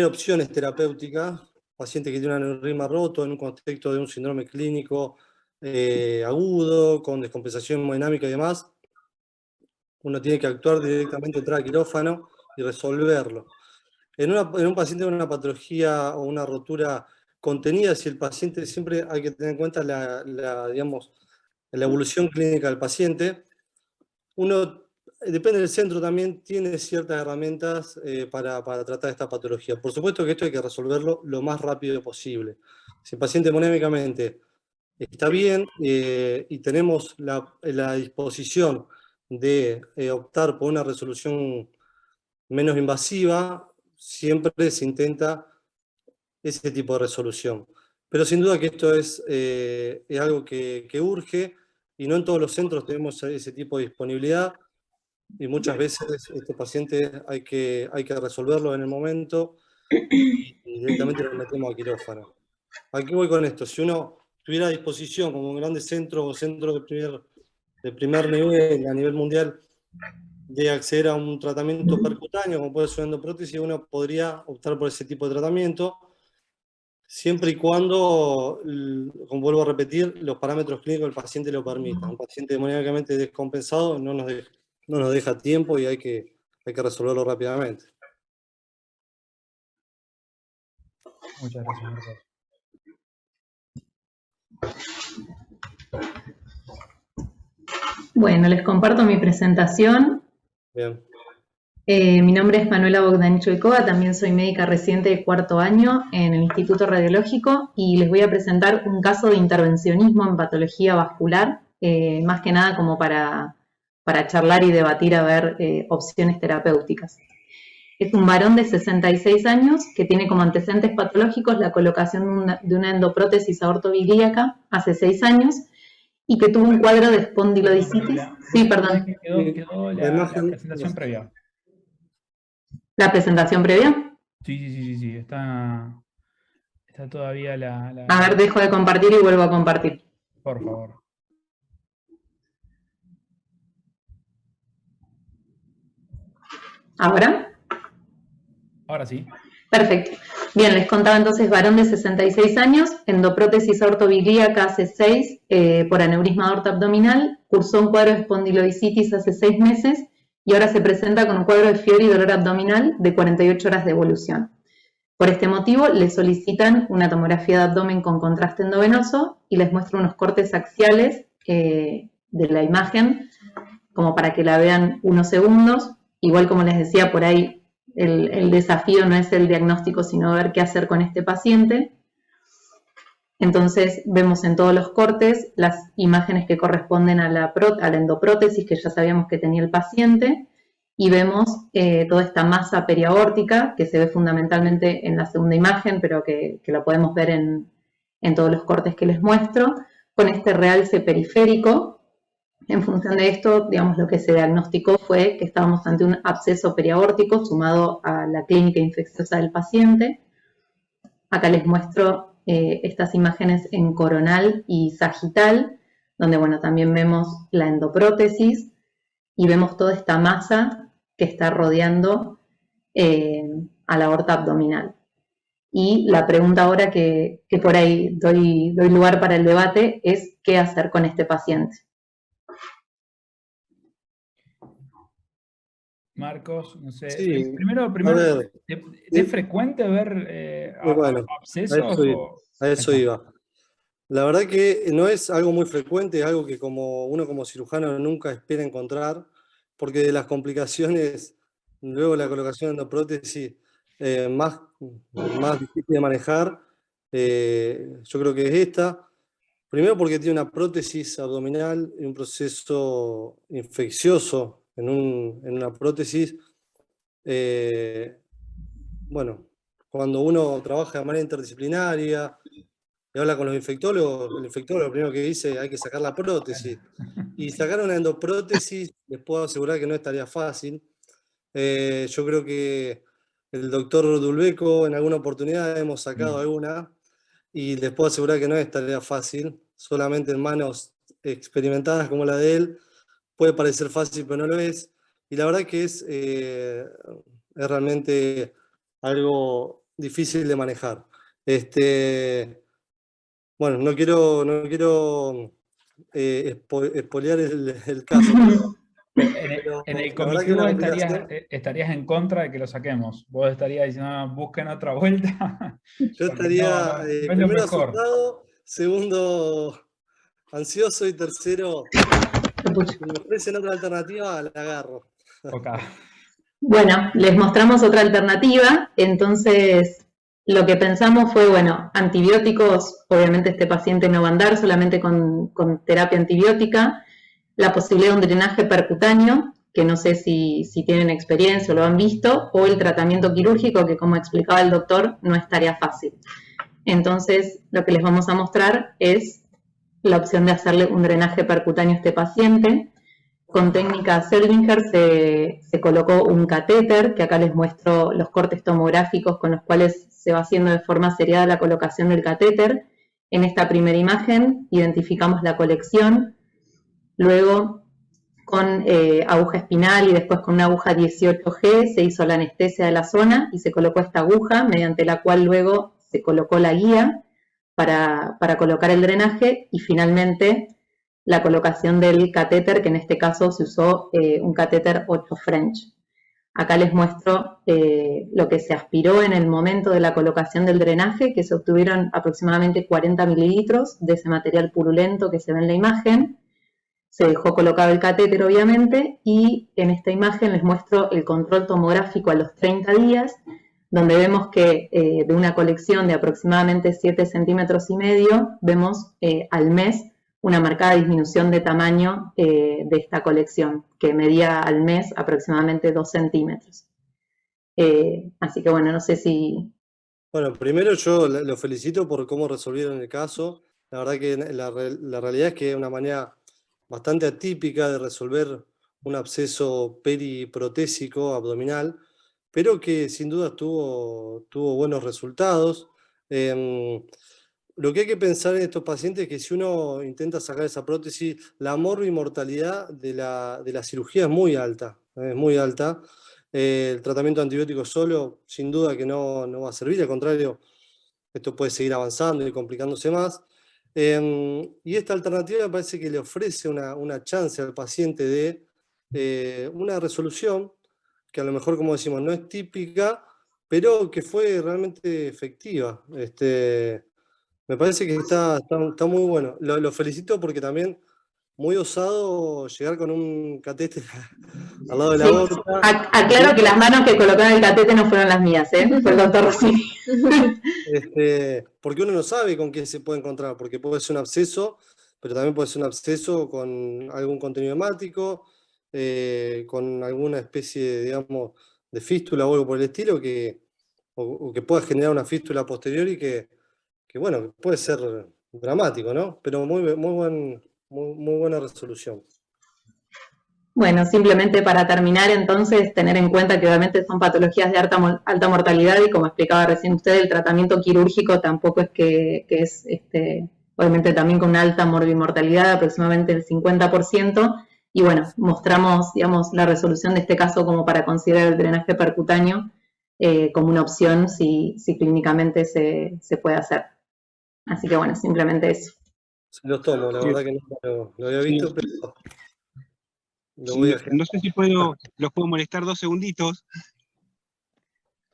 opciones terapéuticas. Paciente que tiene un aneurisma roto en un contexto de un síndrome clínico agudo, con descompensación hemodinámica y demás, uno tiene que actuar directamente, entrar al quirófano y resolverlo. En un paciente con una patología o una rotura contenida, si el paciente, siempre hay que tener en cuenta digamos, la evolución clínica del paciente, uno, depende del centro, también tiene ciertas herramientas para tratar esta patología. Por supuesto que esto hay que resolverlo lo más rápido posible. Si el paciente hemodinámicamente está bien y tenemos la disposición de optar por una resolución menos invasiva, siempre se intenta ese tipo de resolución. Pero sin duda que esto es algo que urge y no en todos los centros tenemos ese tipo de disponibilidad y muchas veces este paciente hay que resolverlo en el momento y directamente lo metemos a quirófano. ¿A qué voy con esto? Si uno tuviera a disposición como un grande centro o centro de primer nivel a nivel mundial de acceder a un tratamiento percutáneo, como puede ser una endoprótesis, uno podría optar por ese tipo de tratamiento, siempre y cuando, como vuelvo a repetir, los parámetros clínicos del paciente lo permitan. Un paciente hemodinámicamente descompensado no nos deja tiempo y hay que resolverlo rápidamente. Muchas gracias, Marcos. Bueno, les comparto mi presentación. Bien. Mi nombre es Manuela Bogdanich-Oikova, también soy médica residente de cuarto año en el Instituto Radiológico y les voy a presentar un caso de intervencionismo en patología vascular, más que nada como para charlar y debatir a ver opciones terapéuticas. Es un varón de 66 años que tiene como antecedentes patológicos la colocación de una endoprótesis aortovilíaca hace 6 años y que tuvo un cuadro de espondilodicitis. Sí, perdón. Quedó la presentación previa. ¿La presentación previa? Sí. Está todavía A ver, dejo de compartir y vuelvo a compartir. Por favor. ¿Ahora? Ahora sí. Perfecto. Bien, les contaba entonces varón de 66 años, endoprótesis aortovilíaca hace 6 por aneurisma aorta abdominal, cursó un cuadro de espondilodicitis hace 6 meses y ahora se presenta con un cuadro de fiebre y dolor abdominal de 48 horas de evolución. Por este motivo, le solicitan una tomografía de abdomen con contraste endovenoso y les muestro unos cortes axiales de la imagen, como para que la vean unos segundos. Igual, como les decía, por ahí el desafío no es el diagnóstico, sino ver qué hacer con este paciente. Entonces, vemos en todos los cortes las imágenes que corresponden a la endoprótesis que ya sabíamos que tenía el paciente, y vemos toda esta masa periaórtica que se ve fundamentalmente en la segunda imagen, pero que la podemos ver en todos los cortes que les muestro, con este realce periférico En función de esto, digamos, lo que se diagnosticó fue que estábamos ante un absceso periaórtico sumado a la clínica infecciosa del paciente. Acá les muestro estas imágenes en coronal y sagital, donde, bueno, también vemos la endoprótesis y vemos toda esta masa que está rodeando a la aorta abdominal. Y la pregunta ahora que por ahí doy lugar para el debate es ¿qué hacer con este paciente? Marcos, no sé. Sí, Primero, a ver, ¿es frecuente ver bueno, abscesos? a eso iba. La verdad que no es algo muy frecuente, es algo que uno como cirujano nunca espera encontrar, porque de las complicaciones, luego la colocación de prótesis más difícil de manejar, yo creo que es esta. Primero porque tiene una prótesis abdominal y un proceso infeccioso en una prótesis. Bueno, cuando uno trabaja de manera interdisciplinaria y habla con los infectólogos, el infectólogo lo primero que dice hay que sacar la prótesis. Y sacar una endoprótesis, les puedo asegurar que no es tarea fácil. Yo creo que el doctor Dulbeco en alguna oportunidad hemos sacado alguna y les puedo asegurar que no es tarea fácil, solamente en manos experimentadas como la de él puede parecer fácil, pero no lo es. Y la verdad que es realmente algo difícil de manejar. Bueno, no quiero espolear el caso, pero En el la verdad que comité es una vos complicación. estarías en contra de que lo saquemos. Vos estarías diciendo, "No, busquen otra vuelta", Yo porque estaría no es lo primero mejor. asustado, segundo ansioso y tercero, si me ofrecen otra alternativa, la agarro. Ok. Bueno, les mostramos otra alternativa, entonces lo que pensamos fue, bueno, antibióticos, obviamente este paciente no va a andar solamente con terapia antibiótica, la posibilidad de un drenaje percutáneo, que no sé si tienen experiencia o lo han visto, o el tratamiento quirúrgico, que como explicaba el doctor, no es tarea fácil. Entonces, lo que les vamos a mostrar es la opción de hacerle un drenaje percutáneo a este paciente. Con técnica Seldinger se colocó un catéter, que acá les muestro los cortes tomográficos con los cuales se va haciendo de forma seriada la colocación del catéter. En esta primera imagen identificamos la colección, luego con aguja espinal y después con una aguja 18G se hizo la anestesia de la zona y se colocó esta aguja, mediante la cual luego se colocó la guía para colocar el drenaje y finalmente la colocación del catéter, que en este caso se usó un catéter 8 French. Acá les muestro lo que se aspiró en el momento de la colocación del drenaje, que se obtuvieron aproximadamente 40 mililitros de ese material purulento que se ve en la imagen. Se dejó colocado el catéter, obviamente, y en esta imagen les muestro el control tomográfico a los 30 días, donde vemos que de una colección de aproximadamente 7,5 centímetros, vemos al mes una marcada disminución de tamaño de esta colección, que medía al mes aproximadamente 2 centímetros. Así que bueno, no sé si... Bueno, primero yo lo felicito por cómo resolvieron el caso. La verdad que la realidad es que es una manera bastante atípica de resolver un absceso periprotésico abdominal, pero que sin duda tuvo buenos resultados. Lo que hay que pensar en estos pacientes es que si uno intenta sacar esa prótesis, la morbimortalidad de la cirugía es muy alta, es muy alta. El tratamiento antibiótico solo, sin duda que no va a servir, al contrario, esto puede seguir avanzando y complicándose más. Y esta alternativa me parece que le ofrece una chance al paciente de una resolución que a lo mejor, como decimos, no es típica, pero que fue realmente efectiva. Me parece que está muy bueno. Lo felicito porque también muy osado llegar con un catéter al lado de la aorta. Aclaro que las manos que colocaron el catéter no fueron las mías, fue el doctor Rossini. Porque uno no sabe con qué se puede encontrar, porque puede ser un absceso, pero también puede ser un absceso con algún contenido hemático, con alguna especie, digamos, de fístula o algo por el estilo, o que pueda generar una fístula posterior y que bueno, puede ser dramático, ¿no? Pero muy buena resolución. Bueno, simplemente para terminar, entonces, tener en cuenta que obviamente son patologías de alta mortalidad y como explicaba recién usted, el tratamiento quirúrgico tampoco es que es, obviamente también con una alta morbimortalidad, aproximadamente el 50%, y bueno, mostramos, digamos, la resolución de este caso como para considerar el drenaje percutáneo como una opción si clínicamente se puede hacer. Así que bueno, simplemente eso. Se los tomo, la verdad que no lo había visto, pero lo voy a hacer. No sé si los puedo molestar 2 segunditos.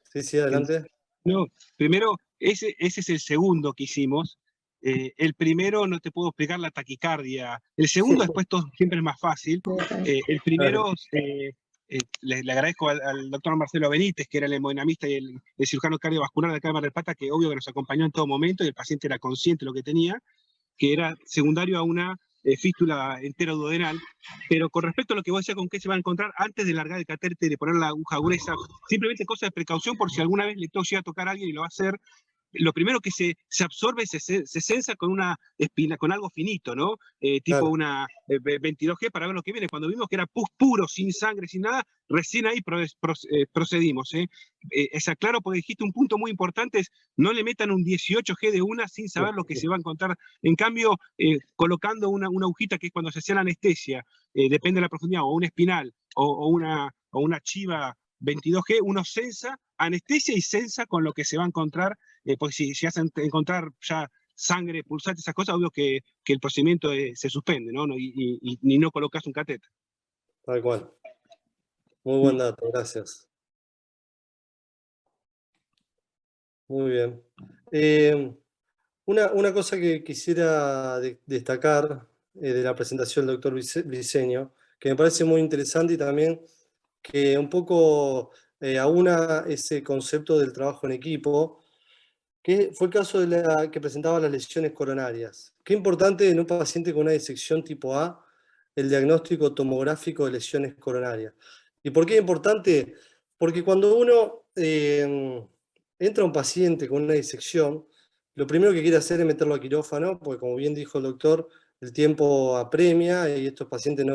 Sí, adelante. No, primero, ese es el segundo que hicimos. El primero no te puedo explicar la taquicardia. El segundo, después todo siempre es más fácil. El primero, le agradezco al doctor Marcelo Benítez, que era el hemodinamista y el cirujano cardiovascular de acá de Mar del Plata, que obvio que nos acompañó en todo momento, y el paciente era consciente de lo que tenía, que era secundario a una fístula enteroduodenal. Pero con respecto a lo que vos decías, con qué se va a encontrar, antes de largar el catéter y de poner la aguja gruesa, simplemente cosa de precaución por si alguna vez le llega a tocar a alguien y lo va a hacer. Lo primero que se absorbe, se sensa con una espina, con algo finito, ¿no? Tipo Claro. una 22G para ver lo que viene. Cuando vimos que era pus puro, sin sangre, sin nada, recién ahí procedimos. Es claro, porque dijiste un punto muy importante, es no le metan un 18G de una sin saber lo que se va a encontrar. En cambio, colocando una agujita, que es cuando se hacía la anestesia, depende de la profundidad, o un espinal, o una chiva 22G, uno sensa, anestesia y sensa con lo que se va a encontrar, pues si hacen encontrar ya sangre, pulsante, esas cosas, obvio que el procedimiento se suspende, ¿no? Y no colocas un catéter. Tal cual. Muy buen dato, gracias. Muy bien. Una cosa que quisiera destacar de la presentación del doctor Briceño, que me parece muy interesante y también que un poco aúna ese concepto del trabajo en equipo, que fue el caso de la que presentaba las lesiones coronarias. Qué importante en un paciente con una disección tipo A el diagnóstico tomográfico de lesiones coronarias. ¿Y por qué es importante? Porque cuando uno entra a un paciente con una disección, lo primero que quiere hacer es meterlo a quirófano, porque como bien dijo el doctor, el tiempo apremia y estos pacientes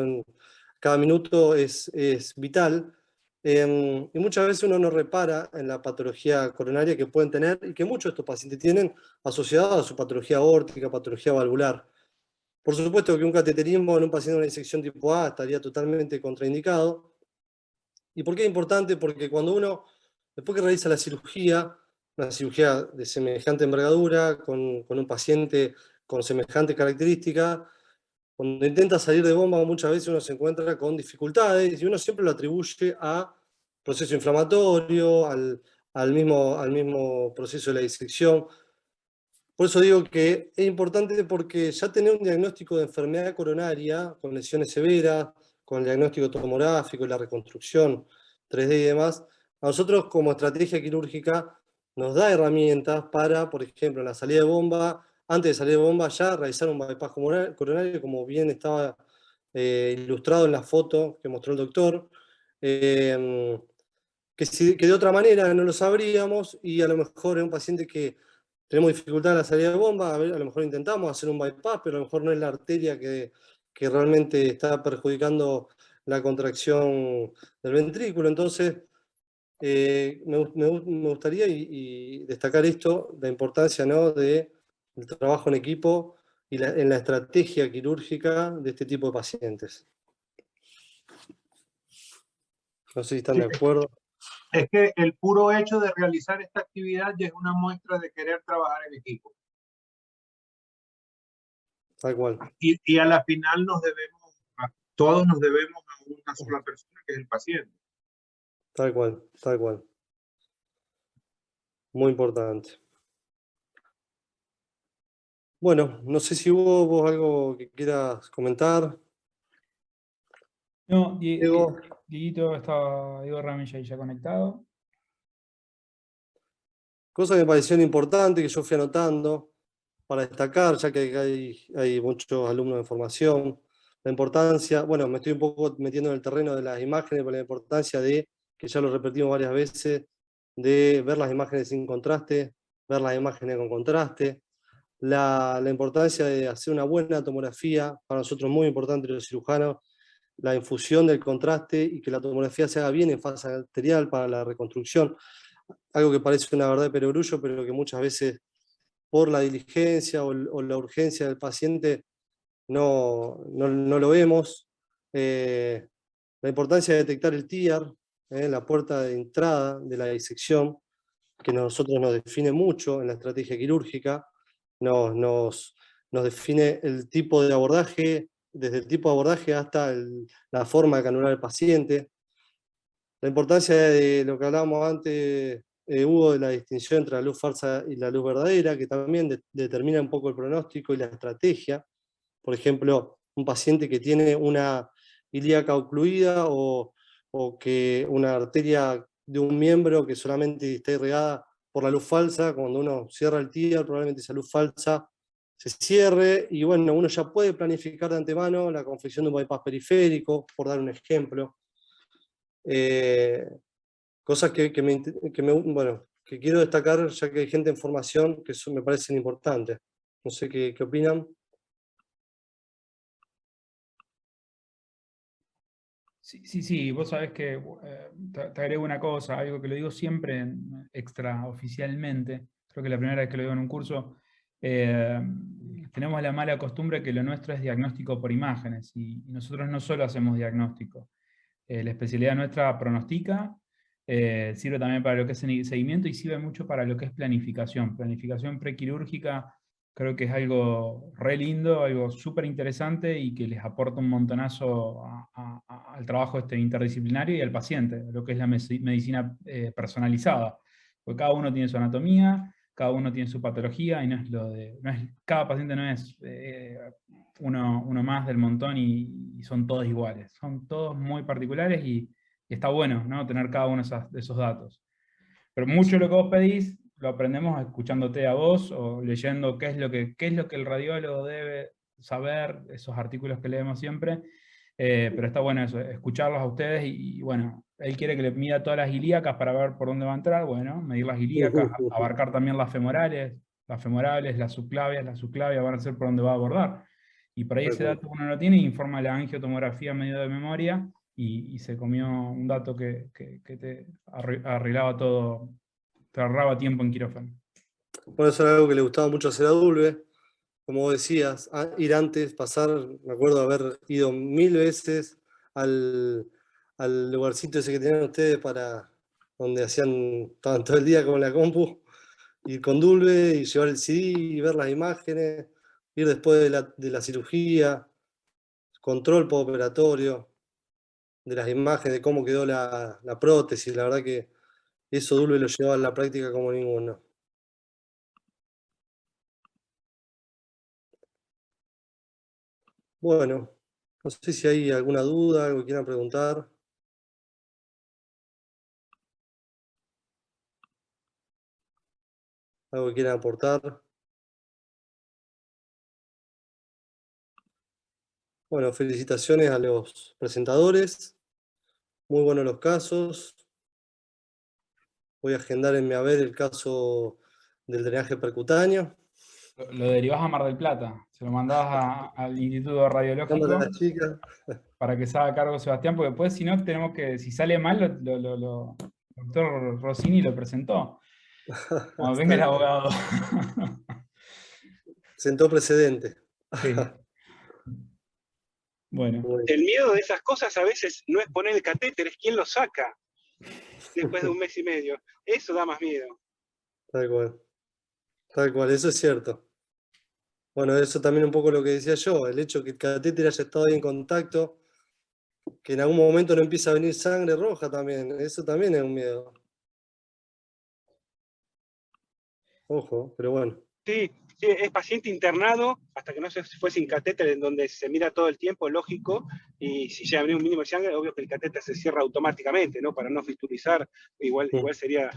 cada minuto es vital. Y muchas veces uno no repara en la patología coronaria que pueden tener y que muchos de estos pacientes tienen asociados a su patología aórtica, patología valvular. Por supuesto que un cateterismo en un paciente con una disección tipo A estaría totalmente contraindicado. ¿Y por qué es importante? Porque cuando uno, después que realiza la cirugía, una cirugía de semejante envergadura, con un paciente con semejante característica, cuando intenta salir de bomba muchas veces uno se encuentra con dificultades y uno siempre lo atribuye a proceso inflamatorio, al mismo proceso de la disección. Por eso digo que es importante porque ya tener un diagnóstico de enfermedad coronaria con lesiones severas, con el diagnóstico tomográfico, la reconstrucción 3D y demás, a nosotros como estrategia quirúrgica nos da herramientas para, por ejemplo, en la salida de bomba, antes de salir de bomba ya realizar un bypass coronario, como bien estaba ilustrado en la foto que mostró el doctor, que de otra manera no lo sabríamos y a lo mejor es un paciente que tenemos dificultad en la salida de bomba, a lo mejor intentamos hacer un bypass, pero a lo mejor no es la arteria que realmente está perjudicando la contracción del ventrículo. Entonces, me gustaría y destacar esto, la importancia, ¿no?, del trabajo en equipo y en la estrategia quirúrgica de este tipo de pacientes. No sé si están de acuerdo. Es que el puro hecho de realizar esta actividad ya es una muestra de querer trabajar en equipo. Tal cual. Y a la final todos nos debemos a una sola persona, que es el paciente. Tal cual, tal cual. Muy importante. Bueno, no sé si hubo vos algo que quieras comentar. No, Diego. Diego Ramilla ahí ya conectado. Cosas que me parecieron importantes, que yo fui anotando para destacar, ya que hay muchos alumnos de formación. La importancia, bueno, me estoy un poco metiendo en el terreno de las imágenes, pero la importancia de, que ya lo repetimos varias veces, de ver las imágenes sin contraste, ver las imágenes con contraste. La importancia de hacer una buena tomografía, para nosotros muy importante los cirujanos, la infusión del contraste y que la tomografía se haga bien en fase arterial para la reconstrucción. Algo que parece una verdad de perogrullo, pero que muchas veces por la diligencia o la urgencia del paciente no lo vemos. La importancia de detectar el TIAR, la puerta de entrada de la disección, que a nosotros nos define mucho en la estrategia quirúrgica, nos define el tipo de abordaje, desde el tipo de abordaje hasta la forma de canular al paciente. La importancia de lo que hablábamos antes, Hugo, de la distinción entre la luz falsa y la luz verdadera, que también determina un poco el pronóstico y la estrategia. Por ejemplo, un paciente que tiene una ilíaca ocluida o que una arteria de un miembro que solamente está irrigada por la luz falsa, cuando uno cierra el TIAR, probablemente esa luz falsa se cierre, y bueno, uno ya puede planificar de antemano la confección de un bypass periférico, por dar un ejemplo. Cosas que quiero destacar, ya que hay gente en formación, que eso me parecen importantes. No sé qué opinan. Sí, vos sabés que te agrego una cosa, algo que lo digo siempre extraoficialmente, creo que la primera vez que lo digo en un curso, tenemos la mala costumbre que lo nuestro es diagnóstico por imágenes, y nosotros no solo hacemos diagnóstico. La especialidad nuestra pronostica, sirve también para lo que es seguimiento y sirve mucho para lo que es planificación. Planificación prequirúrgica creo que es algo re lindo, algo súper interesante y que les aporta un montonazo al trabajo interdisciplinario y al paciente, lo que es la medicina personalizada. Porque cada uno tiene su anatomía, cada uno tiene su patología y cada paciente no es uno más del montón y son todos iguales. Son todos muy particulares y está bueno, ¿no?, tener cada uno de esos datos. Pero mucho de lo que vos pedís lo aprendemos escuchándote a vos o leyendo qué es lo que el radiólogo debe saber, esos artículos que leemos siempre. Pero está bueno eso, escucharlos a ustedes y bueno, él quiere que le mida todas las ilíacas para ver por dónde va a entrar, bueno, medir las ilíacas, abarcar también las femorales, las subclavias van a ser por donde va a abordar. Y por ahí ese dato uno lo tiene, informa la angiotomografía medio de memoria y se comió un dato que te arreglaba todo, te ahorraba tiempo en quirófano. Bueno, eso era algo que le gustaba mucho hacer a Dulbe, como vos decías, ir antes, pasar, me acuerdo de haber ido 1000 veces al lugarcito ese que tenían ustedes donde estaban todo el día con la compu, ir con Dulbe y llevar el CD y ver las imágenes, ir después de la cirugía, control postoperatorio, de las imágenes, de cómo quedó la prótesis. La verdad que eso Dulbe lo llevaba a la práctica como ninguno. Bueno, no sé si hay alguna duda, algo que quieran preguntar. ¿Algo que quieran aportar? Bueno, felicitaciones a los presentadores. Muy buenos los casos. Voy a agendar en mi haber el caso del drenaje percutáneo. Lo derivás a Mar del Plata, se lo mandás al Instituto Radiológico La chica. para que se haga cargo Sebastián, porque después si no tenemos que, si sale mal, el doctor Rossini lo presentó. Cuando venga el abogado. Sentó precedente. Sí. Bueno. El miedo de esas cosas a veces no es poner el catéter, es quién lo saca después de un mes y medio. Eso da más miedo. Tal cual. Tal cual, eso es cierto. Bueno, eso también un poco lo que decía yo, el hecho que el catéter haya estado ahí en contacto, que en algún momento no empieza a venir sangre roja también, eso también es un miedo. Ojo, pero bueno. Sí, es paciente internado hasta que no se fue sin catéter, en donde se mira todo el tiempo, lógico, y si ya abrió un mínimo de sangre, obvio que el catéter se cierra automáticamente, ¿no? Para no fistulizar, igual sería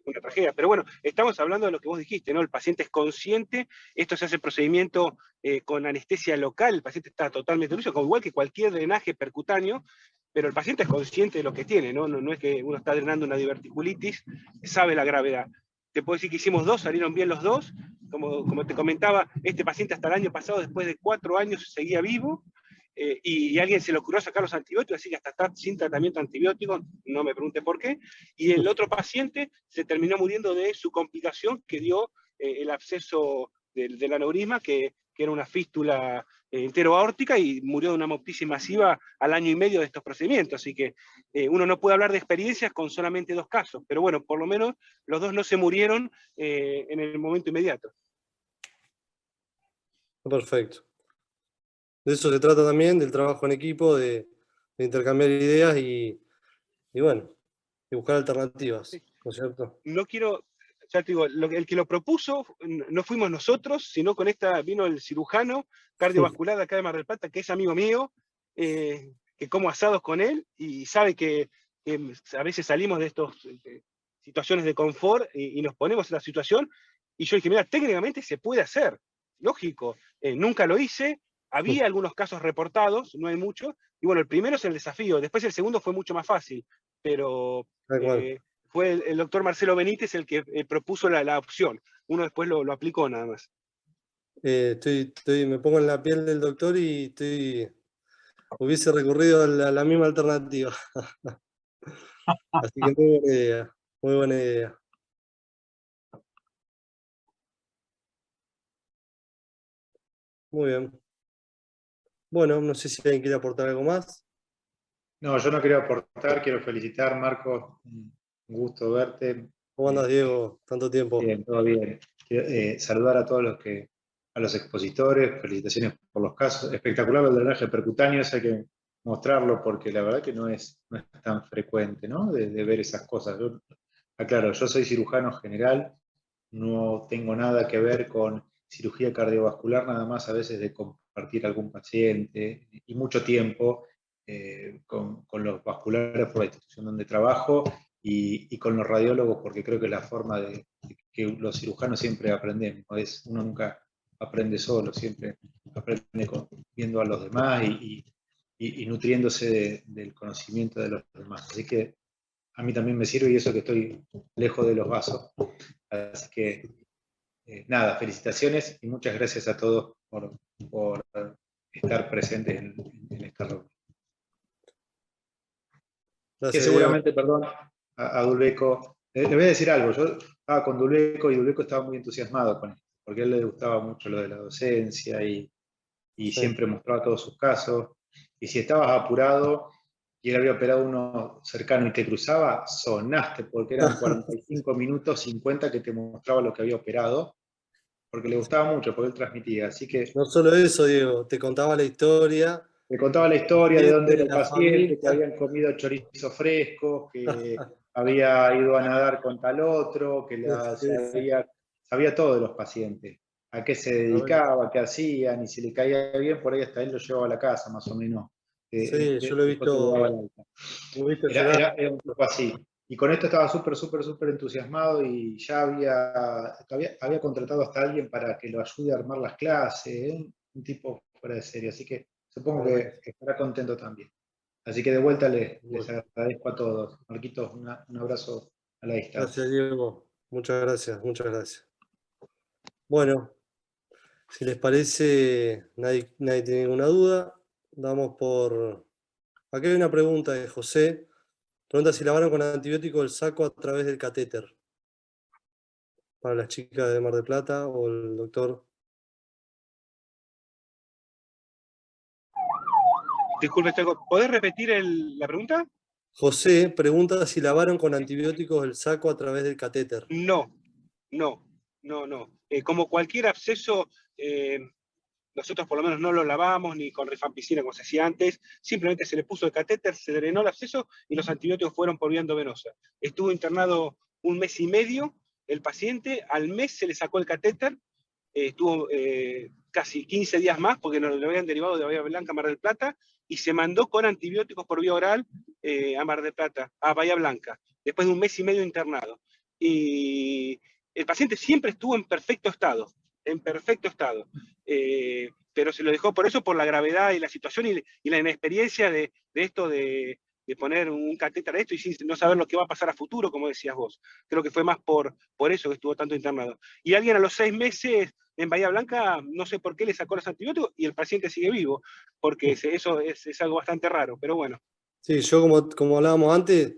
una tragedia. Pero bueno, estamos hablando de lo que vos dijiste, ¿no? El paciente es consciente, esto se hace procedimiento con anestesia local, el paciente está totalmente lúcido, igual que cualquier drenaje percutáneo, pero el paciente es consciente de lo que tiene, ¿no? No es que uno está drenando una diverticulitis, sabe la gravedad. Te puedo decir que hicimos 2, salieron bien los 2. Como te comentaba, este paciente hasta el año pasado, después de 4 años, seguía vivo. y a alguien se le ocurrió sacar los antibióticos, así que hasta está sin tratamiento antibiótico, no me pregunte por qué, y el otro paciente se terminó muriendo de su complicación que dio el absceso del aneurisma, que era una fístula entero-aórtica, y murió de una hemoptisis masiva al año y medio de estos procedimientos. Así que uno no puede hablar de experiencias con solamente 2 casos, pero bueno, por lo menos los 2 no se murieron en el momento inmediato. Perfecto. De eso se trata también, del trabajo en equipo, de intercambiar ideas y bueno, y buscar alternativas, ¿no es cierto? No quiero, ya te digo, el que lo propuso no fuimos nosotros, sino vino el cirujano cardiovascular de acá de Mar del Plata, que es amigo mío, que como asados con él, y sabe que a veces salimos de estas situaciones de confort y nos ponemos en la situación, y yo dije, mira, técnicamente se puede hacer, lógico, nunca lo hice, había algunos casos reportados, no hay muchos, y bueno, el primero es el desafío, después el segundo fue mucho más fácil, pero fue el doctor Marcelo Benítez el que propuso la opción. Uno después lo aplicó nada más. Me pongo en la piel del doctor y hubiese recurrido a la misma alternativa. Así que muy buena idea, muy buena idea. Muy bien. Bueno, no sé si alguien quiere aportar algo más. No, yo no quiero aportar, quiero felicitar, Marcos, un gusto verte. ¿Cómo andas, Diego? Tanto tiempo. Bien, todo bien. Quiero, saludar a todos a los expositores, felicitaciones por los casos. Espectacular el drenaje percutáneo, eso hay que mostrarlo porque la verdad que no es tan frecuente, ¿no? De ver esas cosas. Aclaro, yo soy cirujano general, no tengo nada que ver con cirugía cardiovascular, nada más a veces de compartir algún paciente y mucho tiempo con los vasculares por la institución donde trabajo y con los radiólogos, porque creo que es la forma de que los cirujanos siempre aprendemos. Uno nunca aprende solo, siempre aprende viendo a los demás y nutriéndose del conocimiento de los demás. Así que a mí también me sirve, y eso que estoy lejos de los vasos. Así que, nada, felicitaciones y muchas gracias a todos por estar presentes en esta reunión. Gracias, que seguramente, Diego. Perdón, a Dulbeco, le voy a decir algo, yo estaba con Dulbeco y Dulbeco estaba muy entusiasmado con esto, porque a él le gustaba mucho lo de la docencia y siempre mostraba todos sus casos, y si estabas apurado y él había operado uno cercano y te cruzaba, sonaste, porque eran 45 minutos 50 que te mostraba lo que había operado, porque le gustaba mucho, porque él transmitía, así que... No solo eso, Diego, te contaba la historia. Me contaba la historia de dónde era el la paciente, familia. que habían comido chorizo fresco, que había ido a nadar con tal otro, que sabía todo de los pacientes, a qué se dedicaba, qué hacían, y si le caía bien, por ahí hasta él lo llevaba a la casa, más o menos. Sí, yo lo he visto. Era un poco así. Y con esto estaba súper entusiasmado y ya había contratado hasta alguien para que lo ayude a armar las clases, un tipo fuera de serie, así que supongo que estará contento también. Así que de vuelta les agradezco a todos. Marquitos, un abrazo a la distancia. Gracias, Diego. Muchas gracias, muchas gracias. Bueno, si les parece, nadie tiene ninguna duda, damos por... Aquí hay una pregunta de José. Pregunta si lavaron con antibiótico el saco a través del catéter. Para las chicas de Mar del Plata o el doctor. Disculpe, ¿podés repetir la pregunta? José pregunta si lavaron con antibióticos el saco a través del catéter. No. Como cualquier absceso, nosotros por lo menos no lo lavamos ni con rifampicina como se hacía antes, simplemente se le puso el catéter, se drenó el absceso y los antibióticos fueron por vía endovenosa. Estuvo internado 1 mes y medio el paciente, al mes se le sacó el catéter, estuvo casi 15 días más porque nos lo habían derivado de Bahía Blanca a Mar del Plata y se mandó con antibióticos por vía oral a Mar del Plata, a Bahía Blanca, después de 1 mes y medio internado. Y el paciente siempre estuvo en perfecto estado, pero se lo dejó por eso, por la gravedad y la situación y la inexperiencia de esto de poner un catéter a esto y sin no saber lo que va a pasar a futuro, como decías vos. Creo que fue más por eso que estuvo tanto internado. Y alguien a los 6 meses en Bahía Blanca no sé por qué le sacó los antibióticos y el paciente sigue vivo, porque eso es algo bastante raro, pero bueno. Sí, yo como hablábamos antes,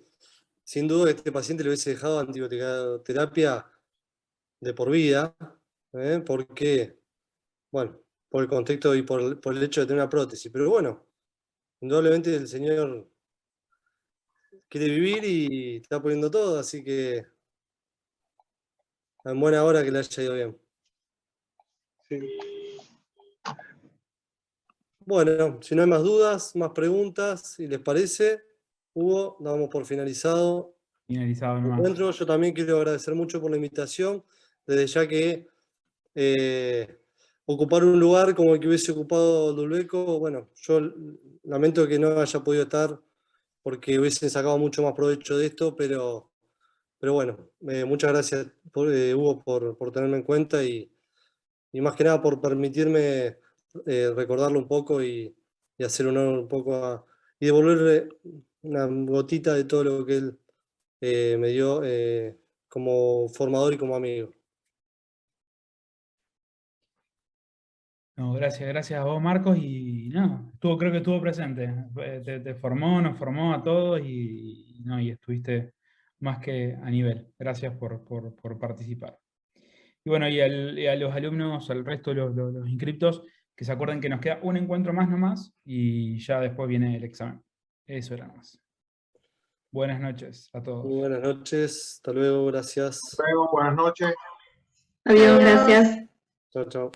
sin duda este paciente le hubiese dejado antibioterapia de por vida, porque, bueno, por el contexto y por el hecho de tener una prótesis. Pero bueno, indudablemente el señor quiere vivir y está poniendo todo, así que en buena hora que le haya ido bien. Sí. Bueno, si no hay más dudas, más preguntas, si les parece, Hugo, damos por finalizado Finalizado el nomás. encuentro. Yo también quiero agradecer mucho por la invitación, desde ya que ocupar un lugar como el que hubiese ocupado Dulbeco, bueno, yo lamento que no haya podido estar porque hubiesen sacado mucho más provecho de esto, pero bueno, muchas gracias Hugo por tenerme en cuenta y más que nada por permitirme recordarlo un poco y hacer honor un poco y devolverle una gotita de todo lo que él me dio como formador y como amigo. No, gracias a vos, Marcos, y no, creo que estuvo presente. Te formó, nos formó a todos y estuviste más que a nivel. Gracias por participar. Y bueno, y a los alumnos, al resto de los inscriptos, que se acuerden que nos queda un encuentro más nomás y ya después viene el examen. Eso era más. Buenas noches a todos. Muy buenas noches, hasta luego, gracias. Luego, buenas noches. Adiós, Adiós. gracias. Chao, chao.